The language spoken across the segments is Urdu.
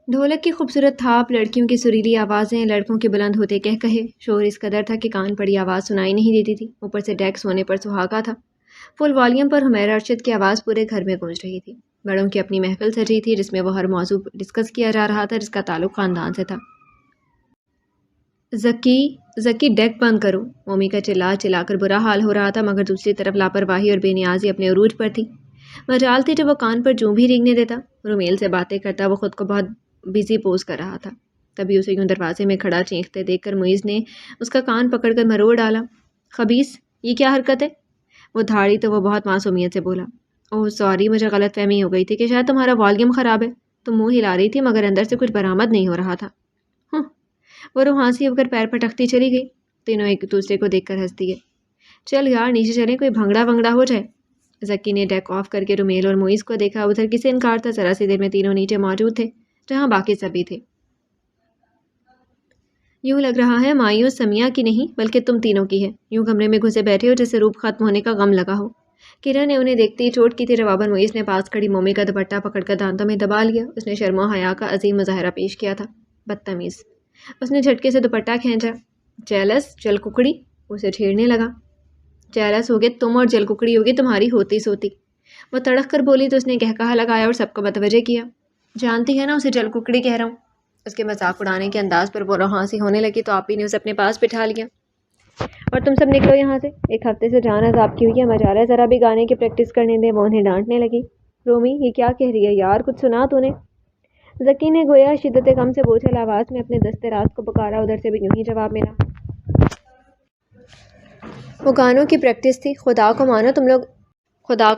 ڈھولک کی خوبصورت تھاپ، لڑکیوں کی سریلی آوازیں، لڑکوں کے بلند ہوتے کہے، شور اس قدر تھا کہ کان پڑی آواز سنائی نہیں دیتی تھی۔ اوپر سے ڈیک سونے پر سہاگا تھا۔ فل والیوم پر حمیرہ ارشد کی آواز پورے گھر میں گونج رہی تھی۔ بڑوں کی اپنی محفل سجی تھی جس میں وہ ہر موضوع ڈسکس کیا جا رہا تھا جس کا تعلق خاندان سے تھا۔ زکی ڈیک بند کرو، مومی کا چلا کر برا حال ہو رہا تھا، مگر دوسری طرف لاپرواہی اور بے نیازی اپنے عروج پر تھی۔ مجال تھی جب وہ کان پر جوں بھی رینگنے دیتا۔ رومیل سے باتیں کرتا وہ خود کو بہت بزی پوز کر رہا تھا۔ تبھی اسے یوں دروازے میں کھڑا چینختے دیکھ کر معیز نے اس کا کان پکڑ کر مروڑ ڈالا۔ خبیث، یہ کیا حرکت ہے؟ وہ دھاڑی تو وہ بہت معصومیت سے بولا۔ اوہ سوری، مجھے غلط فہمی ہو گئی تھی کہ شاید تمہارا والیوم خراب ہے۔ تم منہ ہلا رہی تھی مگر اندر سے کچھ برآمد نہیں ہو رہا تھا۔ وہ روحانسی ہو کر پیر پٹکتی چلی گئی۔ تینوں ایک دوسرے کو دیکھ کر ہنستی گئے۔ چل یار نیچے چلیں، کوئی بھنگڑا ونگڑا ہو جائے۔ زکی نے ڈیک آف کر کے رومیل اور معیز کو دیکھا۔ ادھر کسے انکار تھا؟ ذرا سی دیر میں تینوں نیچے موجود تھے جہاں باقی سبھی تھے۔ یوں لگ رہا ہے مایوس سمیہ کی نہیں بلکہ تم تینوں کی ہے۔ یوں کمرے میں گھسے بیٹھے ہو جیسے روپ ختم ہونے کا غم لگا ہو۔ کرن نے انہیں دیکھتے ہی چوٹ کی تھی جواباً معیز نے پاس کھڑی مومی کا دوپٹہ پکڑ کر دانتوں میں دبا لیا۔ اس نے شرم و حیا کا عظیم مظاہرہ پیش کیا تھا۔ بدتمیز! اس نے جھٹکے سے دوپٹہ کھینچا۔ جیلس جل ککڑی! اسے چھیڑنے لگا۔ جیلس ہوگے تم اور جل ککڑی ہوگی تمہاری ہوتی سوتی۔ وہ تڑک کر بولی تو اس نے قہقہہ لگایا اور سب کو متوجہ کیا۔ جانتی ہے نا اسے جل ککڑی کہہ رہا ہوں۔ اس کے مذاق اڑانے کے انداز پر وہ روحانسی ہونے لگی تو آپی نے اسے اپنے پاس بٹھا لیا۔ اور تم سب نکلو یہاں سے، ایک ہفتے سے جان عذاب کی ہوئی ہے، مجال ہے ذرا بھی گانے کی پریکٹس کرنے دیں۔ وہ انہیں ڈانٹنے لگی۔ رومی یہ کیا کہہ رہی ہے یار، کچھ سنا تو نے؟ زکی نے گویا شدت غم سے بوجھل آواز میں اپنے دست راست کو پکارا۔ ادھر سے بھی یوں ہی جواب ملا۔ وہ گانوں کی پریکٹس تھی، خدا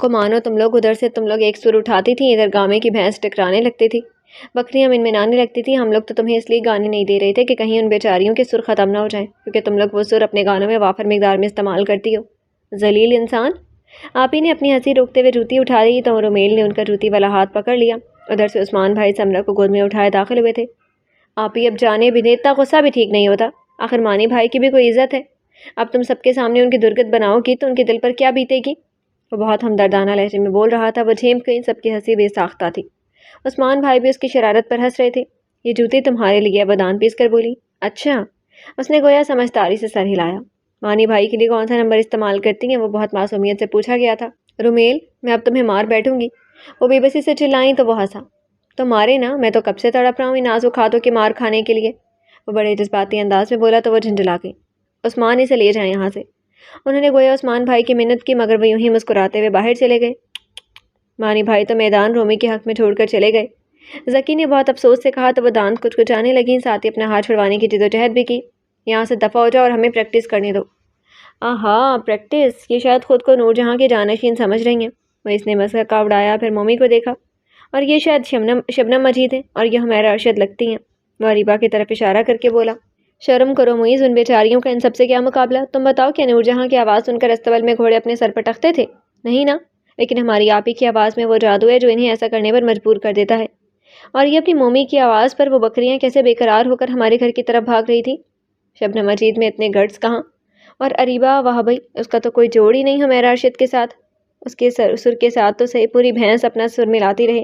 کو مانو تم لوگ ادھر سے تم لوگ ایک سر اٹھاتی تھیں، ادھر گامے کی بھینس ٹکرانے لگتی تھی، بکریاں منمنانے لگتی تھیں۔ ہم لوگ تو تمہیں اس لیے گانے نہیں دے رہے تھے کہ کہیں ان بیچاریوں کے سر ختم نہ ہو جائیں، کیونکہ تم لوگ وہ سر اپنے گانوں میں وافر مقدار میں استعمال کرتی ہو۔ ذلیل انسان! آپی نے اپنی ہنسی روکتے ہوئے جوتی اٹھا لی تو رومیل نے ان کا جوتی والا ہاتھ پکڑ لیا۔ ادھر سے عثمان بھائی سمرہ کو گود میں اٹھائے داخل ہوئے تھے۔ آپی اب جانے بھی دے، اتنا غصہ بھی ٹھیک نہیں ہوتا، آخر مانی بھائی کی بھی کوئی عزت ہے۔ اب تم سب کے سامنے ان کی درگت بناؤ گی تو ان کے دل پر کیا بیتے گی؟ وہ بہت ہمدردانہ لہجے میں بول رہا تھا۔ وہ جھیمپ گئی، سب کی ہنسی بے ساختہ تھی۔ عثمان بھائی بھی اس کی شرارت پر ہنس رہے تھے۔ یہ جوتی تمہارے لیے ہے، وہ دان پیس کر بولی۔ اچھا! اس نے گویا سمجھداری سے سر ہلایا۔ مانی بھائی کے لیے کون سا نمبر استعمال کرتی ہیں؟ وہ بہت معصومیت سے پوچھا گیا تھا۔ رومیل، میں اب تمہیں مار بیٹھوں گی۔ وہ بے بسی سے چلائیں تو وہ ہنسا۔ تو مارے نا، میں تو کب سے تڑپ رہا ہوں ان نازک ہاتھوں کی مار کھانے کے لیے۔ وہ بڑے جذباتی انداز میں بولا تو وہ جھنجھلا گئی۔ عثمان اسے لے جائیں یہاں سے۔ انہوں نے گویا عثمان بھائی کی منت کی مگر وہ یوں ہی مسکراتے ہوئے باہر چلے گئے۔ مانی بھائی تو میدان رومی کے حق میں چھوڑ کر چلے گئے۔ زکی نے بہت افسوس سے کہا تو وہ دانت کچکچانے لگیں، ساتھ ہی اپنا ہاتھ چھڑوانے کی جدوجہد بھی کی۔ یہاں سے دفع ہو جاؤ اور ہمیں پریکٹس کرنے دو۔ آہا پریکٹس! یہ شاید خود کو نور جہاں کے جانشین سمجھ رہی ہیں۔ وہ اس نے مسکا اڑایا، پھر مومی کو دیکھا۔ اور یہ شاید شبنم مجید ہیں اور یہ حمیرہ ارشد لگتی ہیں۔ وہ اریبہ کی طرف اشارہ کر کے بولا۔ شرم کرو معیز، ان بیچاریوں کا ان سب سے کیا مقابلہ؟ تم بتاؤ کیا نور جہاں کی آواز سن کر استبل میں گھوڑے اپنے سر پر ٹکتے تھے؟ نہیں نا، لیکن ہماری آپی کی آواز میں وہ جادو ہے جو انہیں ایسا کرنے پر مجبور کر دیتا ہے۔ اور یہ اپنی مومی کی آواز پر وہ بکریاں کیسے بے قرار ہو کر ہمارے گھر کی طرف بھاگ رہی تھی؟ شبنم مجید میں اتنے گٹس کہاں؟ اور اریبہ واہ بھائی، اس کا تو کوئی جوڑ ہی نہیں حمیرہ ارشد کے ساتھ۔ اس کے سر کے ساتھ تو صحیح پوری بھینس اپنا سر ملاتی رہے۔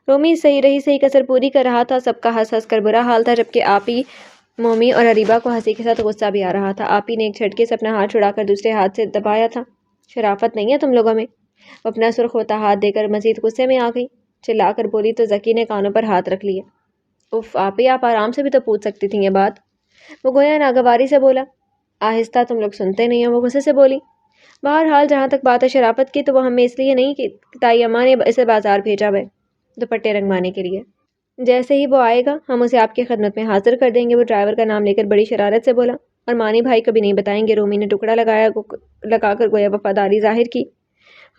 رومی صحیح کسر پوری کر رہا تھا، سب کا ہنس ہنس کر برا حال تھا، جبکہ آپی، مومی اور اریبہ کو ہنسی کے ساتھ غصہ بھی آ رہا تھا۔ آپی نے ایک جھٹکے سے اپنا ہاتھ چھڑا کر دوسرے ہاتھ سے دبایا تھا۔ شرافت نہیں ہے تم لوگوں میں؟ وہ اپنا سرخ ہوتا ہاتھ دے کر مزید غصے میں آ گئی، چلا کر بولی تو زکی نے کانوں پر ہاتھ رکھ لیے۔ اف آپی، آپ آرام سے بھی تو پوچھ سکتی تھیں یہ بات۔ وہ گویا ناگواری سے بولا۔ آہستہ، تم لوگ سنتے نہیں ہو، وہ غصے سے بولی۔ بہرحال جہاں تک بات ہے شرافت کی تو وہ ہمیں اس لیے نہیں کہ تائی اماں نے اسے بازار بھیجا ہے دوپٹے رنگوانے کے لیے۔ جیسے ہی وہ آئے گا ہم اسے آپ کی خدمت میں حاضر کر دیں گے۔ وہ ڈرائیور کا نام لے کر بڑی شرارت سے بولا۔ اور مانی بھائی کو بھی نہیں بتائیں گے۔ رومی نے ٹکڑا لگا کر گویا وفاداری ظاہر کی۔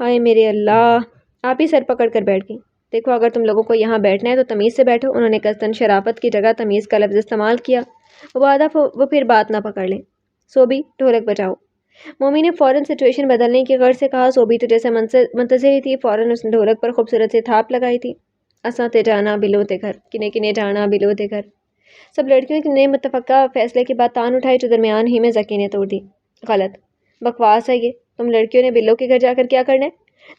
ہائے میرے اللہ! آپ ہی سر پکڑ کر بیٹھ گئی۔ دیکھو اگر تم لوگوں کو یہاں بیٹھنا ہے تو تمیز سے بیٹھو۔ انہوں نے قصداً شرافت کی جگہ تمیز کا لفظ استعمال کیا۔ وہ پھر بات نہ پکڑ لیں۔ صوبی، ڈھولک بجاؤ۔ مومی نے فوراً سچویشن بدلنے کی غرض سے کہا۔ صوبی تو جیسے منتظر ہی تھی، فوراً اس نے ڈھولک پر خوبصورت سی تھاپ لگائی تھی۔ اساں تے جانا بلو تے گھر، کنے کنے جانا بلو تے گھر۔ سب لڑکیوں نے متفقہ فیصلے کی بات تان اٹھائی جو درمیان ہی میں زکی نے توڑ دی۔ غلط، بکواس ہے یہ۔ تم لڑکیوں نے بلو کے گھر جا کر کیا کرنا ہے؟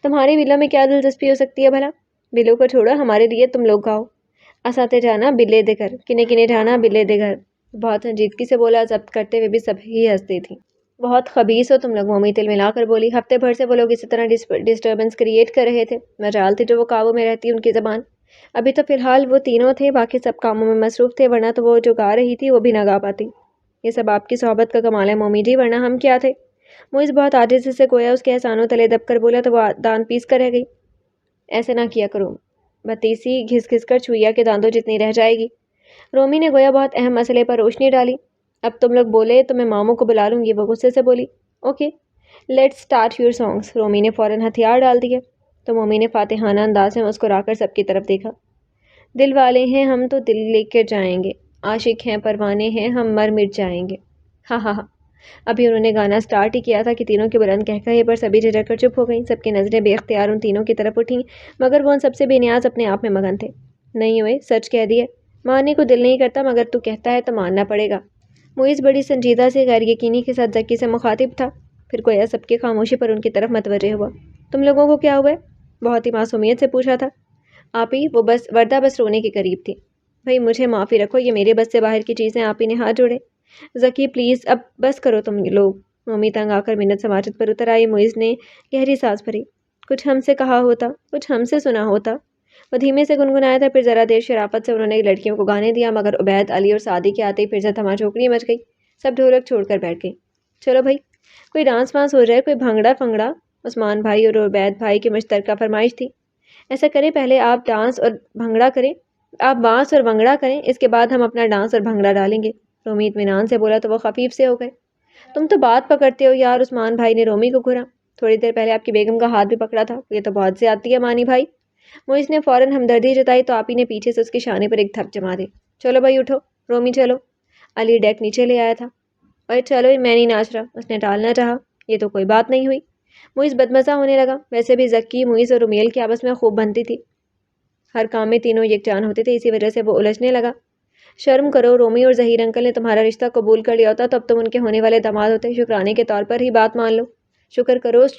تمہاری بلو میں کیا دلچسپی ہو سکتی ہے بھلا؟ بلو کو چھوڑو، ہمارے لیے تم لوگ گاؤ۔ اساتے جانا بلے دے گھر، کنے کنے جانا بلے دے گھر، بہت سنجیدگی سے بولا، ضبط کرتے ہوئے بھی سبھی ہنستی تھیں۔ بہت خبیث ہو تم لوگ، مومی تل ملا کر بولی۔ ہفتے بھر سے وہ لوگ اسی طرح ڈسٹربنس کریٹ کر رہے تھے، مجال تھی جو وہ قابو میں رہتی ان کی زبان۔ ابھی تو فی الحال وہ تینوں تھے، باقی سب کاموں میں مصروف تھے، ورنہ تو وہ جو گا رہی تھی وہ بھی نہ گا پاتی۔ یہ سب آپ کی صحبت کا کمال ہے مومی جی، ورنہ ہم کیا تھے؟ معیز بہت عاجزی سے گویا اس کے احسانوں تلے دب کر بولا تو وہ دان پیس کر رہ گئی۔ ایسے نہ کیا کرو، بتیسی گھس گھس کر چوہیا کے دانتوں جتنی رہ جائے گی۔ رومی نے گویا بہت اہم مسئلے پر روشنی ڈالی۔ اب تم لوگ بولے تو میں ماموں کو بلا لوں گی، وہ غصے سے بولی۔ Okay let's start your songs. رومی نے فوراً ہتھیار ڈال دیے تو مومی نے فاتحانہ انداز میں مسکرا کر سب کی طرف دیکھا۔ دل والے ہیں ہم تو دل لے کر جائیں گے، عاشق ہیں پروانے ہیں ہم مر مٹ جائیں گے۔ ہاں ہاں ہاں۔ ابھی انہوں نے گانا سٹارٹ ہی کیا تھا کہ تینوں کے بلند کہکہے پر سبھی جھجک کر چپ ہو گئیں۔ سب کی نظریں بے اختیار ان تینوں کی طرف اٹھیں، مگر وہ ان سب سے بے نیاز اپنے آپ میں مگن تھے۔ نہیں ہوئے، سچ کہہ دیے۔ ماننے کو دل نہیں کرتا مگر تو کہتا ہے تو ماننا پڑے گا۔ معیز بڑی سنجیدہ سے غیر یقینی کے ساتھ زکی سے مخاطب تھا، پھر گویا سب کی خاموشی پر ان کی طرف متوجہ ہوا۔ تم لوگوں کو کیا ہوا ہے؟ بہت ہی معصومیت سے پوچھا تھا۔ آپی وہ وردہ بس رونے کے قریب تھی۔ بھائی مجھے معافی رکھو، یہ میرے بس سے باہر کی چیزیں۔ آپی نے ہاتھ جوڑے۔ زکی پلیز اب بس کرو تم لوگ۔ مومی تنگ آ کر منت سماجت پر اتر آئی۔ معیز نے گہری سانس بھری۔ کچھ ہم سے کہا ہوتا، کچھ ہم سے سنا ہوتا۔ وہ دھیمے سے گنگنایا تھا، پھر ذرا دیر شرافت سے انہوں نے لڑکیوں کو گانے دیا، مگر عبید، علی اور سعدی کے آتے ہی پھر سے دھما چوکڑی مچ گئی۔ سب ڈھولک چھوڑ کر بیٹھ گئی۔ چلو بھائی کوئی ڈانس وانس ہو جائے، کوئی بھنگڑا فنگڑا۔ عثمان بھائی اور عبید بھائی کی مشترکہ فرمائش تھی۔ ایسا کریں پہلے آپ ڈانس اور بھنگڑا کریں، آپ بانس اور بھنگڑا کریں، اس کے بعد ہم اپنا ڈانس اور بھنگڑا ڈالیں گے۔ رومی اطمینان سے بولا تو وہ خفیف سے ہو گئے۔ تم تو بات پکڑتے ہو یار، عثمان بھائی نے رومی کو گھورا۔ تھوڑی دیر پہلے آپ کی بیگم کا ہاتھ بھی پکڑا تھا، یہ تو بہت زیادتی ہے مانی بھائی۔ معیز نے فوراً ہمدردی جتائی تو آپی نے پیچھے سے اس کے شانے پر ایک تھپ جما دی۔ چلو بھائی اٹھو، رومی چلو۔ علی ڈیک نیچے لے آیا تھا۔ اور چلو میں نہیں ناچ رہا، اس نے ٹالنا چاہا۔ یہ تو کوئی بات نہیں ہوئی۔ معیز بدمزہ ہونے لگا۔ ویسے بھی زکی، معیز اور رومیل کی آپس میں خوب بنتی تھی، ہر کام میں تینوں یکجان ہوتے تھے، اسی وجہ سے وہ الجھنے لگا۔ شرم کرو، رومی اور ظہیر انکل نے تمہارا رشتہ قبول کر لیا ہوتا تو اب تم ان کے ہونے والے داماد ہوتے، شکرانے کے طور پر ہی بات مان لو۔ شکر کرو اس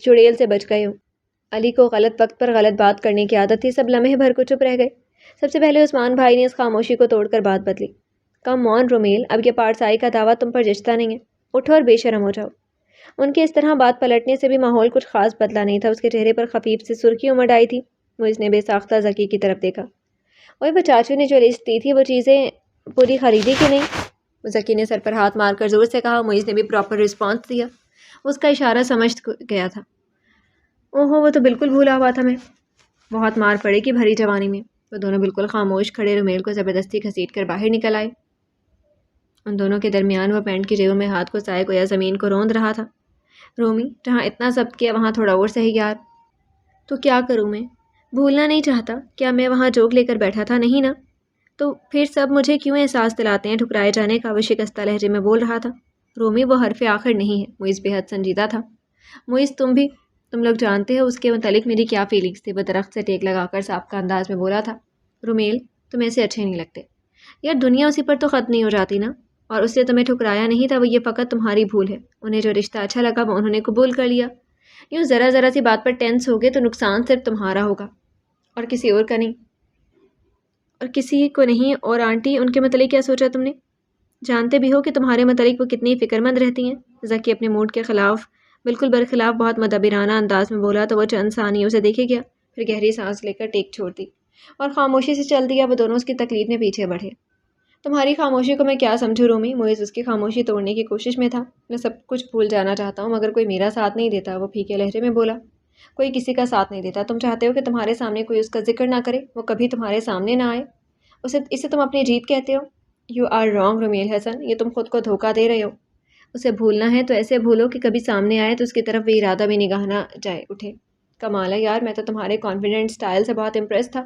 چڑیل سے بچ گئے ہو۔ علی کو غلط وقت پر غلط بات کرنے کی عادت تھی، سب لمحے بھر کو چپ رہ گئے۔ سب سے پہلے عثمان بھائی نے اس خاموشی کو توڑ کر بات بدلی۔ کم آن رومیل، اب یہ پارسائی کا دعویٰ تم پر جچتا نہیں ہے، اٹھو اور بے شرم ہو جاؤ۔ ان کے اس طرح بات پلٹنے سے بھی ماحول کچھ خاص بدلا نہیں تھا، اس کے چہرے پر خفیف سی سرخی امڑ آئی تھی۔ معیز نے بے ساختہ زکی کی طرف دیکھا۔ اوہ وہ چاچو نے جو لسٹ دی تھی وہ چیزیں پوری خریدی کہ نہیں؟ زکی نے سر پر ہاتھ مار کر زور سے کہا۔ معیز نے بھی پراپر رسپانس دیا، اس کا اشارہ سمجھ گیا تھا۔ اوہو وہ تو بالکل بھولا ہوا تھا میں، بہت مار پڑے گی بھری جوانی میں۔ وہ دونوں بالکل خاموش کھڑے رومیل کو زبردستی گھسیٹ کر باہر نکل آئے۔ ان دونوں کے درمیان وہ پینٹ کی جیبوں میں ہاتھ گھسائے گویا زمین کو روند رہا تھا۔ رومی جہاں اتنا ضبط کیا وہاں تھوڑا اور صحیح یار۔ تو کیا کروں میں؟ بھولنا نہیں چاہتا، کیا میں وہاں جوک لے کر بیٹھا تھا؟ نہیں نا؟ تو پھر سب مجھے کیوں احساس دلاتے ہیں ٹھکرائے جانے کا؟ وہ شکستہ لہجے میں بول رہا تھا۔ رومی وہ حرف آخر نہیں ہے۔ معیز بے حد سنجیدہ تھا۔ معیز تم لوگ جانتے ہو اس کے متعلق میری کیا فیلنگس تھی؟ وہ درخت سے ٹیک لگا کر صاحب کا انداز میں بولا تھا۔ رومیل تم ایسے اچھے نہیں لگتے یار، دنیا اسی پر تو ختم نہیں ہو جاتی نا؟ اور اس نے تمہیں ٹھکرایا نہیں تھا، وہ یہ فقط تمہاری بھول ہے۔ انہیں جو رشتہ اچھا لگا وہ انہوں نے قبول کر لیا۔ یوں ذرا ذرا سی بات پر ٹینس ہوگے تو نقصان صرف تمہارا ہوگا اور کسی اور کا نہیں، اور کسی کو نہیں۔ اور آنٹی ان کے متعلق کیا سوچا تم نے؟ جانتے بھی ہو کہ تمہارے متعلق وہ کتنی فکر مند رہتی ہیں۔ زکی اپنے موڈ کے خلاف بالکل برخلاف بہت مدبرانہ انداز میں بولا تو وہ چند ثانیوں سے دیکھے گیا، پھر گہری سانس لے کر ٹیک چھوڑ دی اور خاموشی سے چل دیا۔ وہ دونوں اس کی تقلید میں پیچھے بڑھے۔ تمہاری خاموشی کو میں کیا سمجھوں رومی؟ معیز اس کی خاموشی توڑنے کی کوشش میں تھا۔ میں سب کچھ بھول جانا چاہتا ہوں مگر کوئی میرا ساتھ نہیں دیتا، وہ پھیکے لہجے میں بولا۔ کوئی کسی کا ساتھ نہیں دیتا؟ تم چاہتے ہو کہ تمہارے سامنے کوئی اس کا ذکر نہ کرے، وہ کبھی تمہارے سامنے نہ آئے، اسے تم اپنی جیت کہتے ہو؟ یو آر رانگ رومیل حسن، یہ تم خود کو دھوکہ دے رہے ہو۔ اسے بھولنا ہے تو ایسے بھولو کہ کبھی سامنے آئے تو اس کی طرف وہ ارادہ بھی نگاہ نہ جائے اٹھے۔ کمال ہے یار، میں تو تمہارے کانفیڈنٹ سٹائل سے بہت امپریس تھا۔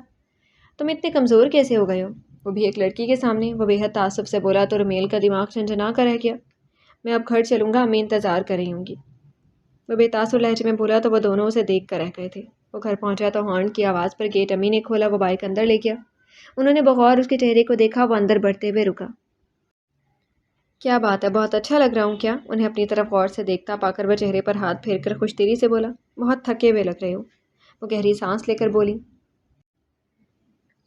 تم اتنے کمزور کیسے ہو گئے ہو؟ وہ بھی ایک لڑکی کے سامنے، وہ بے حد تعصب سے بولا تو رومیل کا دماغ جھنجھنا کر رہ گیا۔ میں اب گھر چلوں گا، امی انتظار کر رہی ہوں گی، وہ بے تاثر لہجے میں بولا تو وہ دونوں اسے دیکھ کر رہ گئے تھے۔ وہ گھر پہنچا تو ہارن کی آواز پر گیٹ امی نے کھولا، وہ بائک اندر لے گیا۔ انہوں نے بغور اس کے چہرے کو دیکھا، وہ اندر بڑھتے ہوئے رکا۔ کیا بات ہے، بہت اچھا لگ رہا ہوں کیا؟ انہیں اپنی طرف غور سے دیکھتا پا کر وہ چہرے پر ہاتھ پھیر کر خوش دلی سے بولا۔ بہت تھکے ہوئے لگ رہے ہو، وہ گہری سانس لے کر بولی۔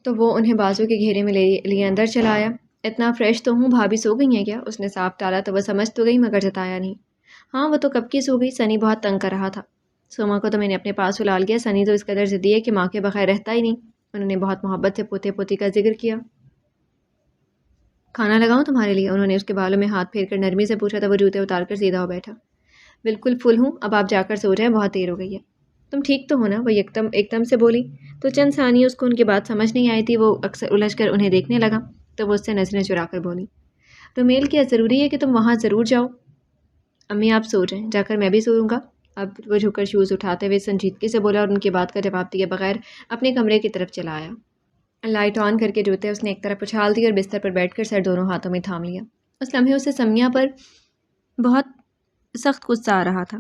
تو وہ انہیں بازو کے گھیرے میں لیے اندر چلا آیا۔ اتنا فریش تو ہوں، بھابھی سو گئی ہیں کیا؟ اس نے صاف ٹالا تو وہ سمجھ تو گئی مگر جتایا نہیں۔ ہاں وہ تو کب کی سو گئی، سنی بہت تنگ کر رہا تھا۔ سوما کو تو میں نے اپنے پاس اُلال گیا، سنی تو اس قدر ضدی ہے کہ ماں کے بغیر رہتا ہی نہیں۔ انہوں نے بہت محبت سے پوتے پوتی کا ذکر کیا۔ کھانا لگاؤں تمہارے لیے؟ انہوں نے اس کے بالوں میں ہاتھ پھیر کر نرمی سے پوچھا تو وہ جوتے اتار کر سیدھا ہو بیٹھا۔ بالکل فل ہوں، اب آپ جا کر سو جائیں، بہت دیر ہو گئی ہے۔ تم ٹھیک تو ہو نا؟ وہ ایک دم سے بولی تو چند ثانیے اس کو ان کی بات سمجھ نہیں آئی تھی۔ وہ اکثر الجھ کر انہیں دیکھنے لگا تو وہ اس سے نظریں چرا کر بولی، رومیل کیا ضروری ہے کہ تم وہاں ضرور جاؤ؟ امی آپ سو جائیں، جا کر میں بھی سوؤں گا۔ اب وہ جھک کر شوز اٹھاتے ہوئے سنجیدگی سے بولا اور ان کی بات کا جواب دیے بغیر اپنے کمرے کی طرف چلا آیا۔ لائٹ آن کر کے جوتے اس نے ایک طرف اچھال دی اور بستر پر بیٹھ کر سر دونوں ہاتھوں میں تھام لیا۔ اس لمحے اسے سمیہ پر بہت سخت غصہ آ رہا تھا،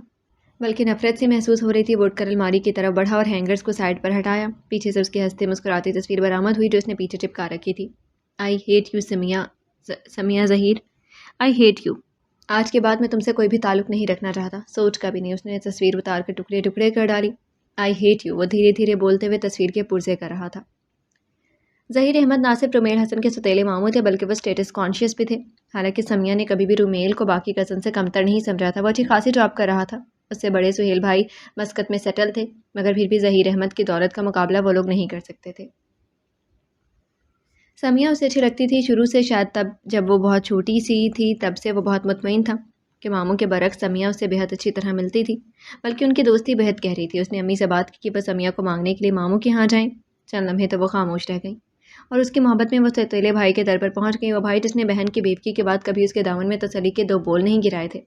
بلکہ نفرت سی محسوس ہو رہی تھی۔ وہ اٹھ کر الماری کی طرف بڑھا اور ہینگرز کو سائڈ پر ہٹایا۔ پیچھے سے اس کی ہنستے مسکراتی تصویر برآمد ہوئی جو اس نے پیچھے چپکا رکھی تھی۔ I hate you Sumaiya Zaheer, I hate you. آج کے بعد میں تم سے کوئی بھی تعلق نہیں رکھنا چاہتا، سوچ کا بھی نہیں۔ اس نے تصویر اتار کر ٹکڑے ٹکڑے کر ڈالی۔ آئی ہیٹ یو، وہ دھیرے دھیرے بولتے ہوئے تصویر کے پرزے کر رہا تھا۔ ظہیر احمد نہ صرف رومیل حسن کے سوتیلے ماموں تھے بلکہ وہ اسٹیٹس کانشیس بھی تھے۔ حالانکہ سمیہ نے کبھی بھی رومیل کو باقی کزن سے کمتر نہیں سمجھا تھا۔ وہ اچھی خاصی جاب کر رہا تھا، اس سے بڑے سہیل بھائی مسقط میں سیٹل تھے، مگر پھر بھی ظہیر احمد کی دولت کا مقابلہ وہ لوگ نہیں کر سکتے تھے۔ سمیہ اسے اچھی لگتی تھی شروع سے، شاید تب جب وہ بہت چھوٹی سی تھی تب سے وہ بہت مطمئن تھا کہ ماموں کے برعکس سمیہ اس سے بہت اچھی طرح ملتی تھی، بلکہ ان کی دوستی بہت گہری تھی۔ اس نے امی سے بات کی کہ وہ سمیہ کو مانگنے کے لیے ماموں کے ہاں جائیں۔ چند لمحے تو وہ خاموش رہ گئی اور اس کی محبت میں وہ سوتیلے بھائی کے در پر پہنچ گئی۔ وہ بھائی جس نے بہن کی بیوقی کے بعد کبھی اس کے دامن میں تسلی کے دو بول نہیں گرائے تھے،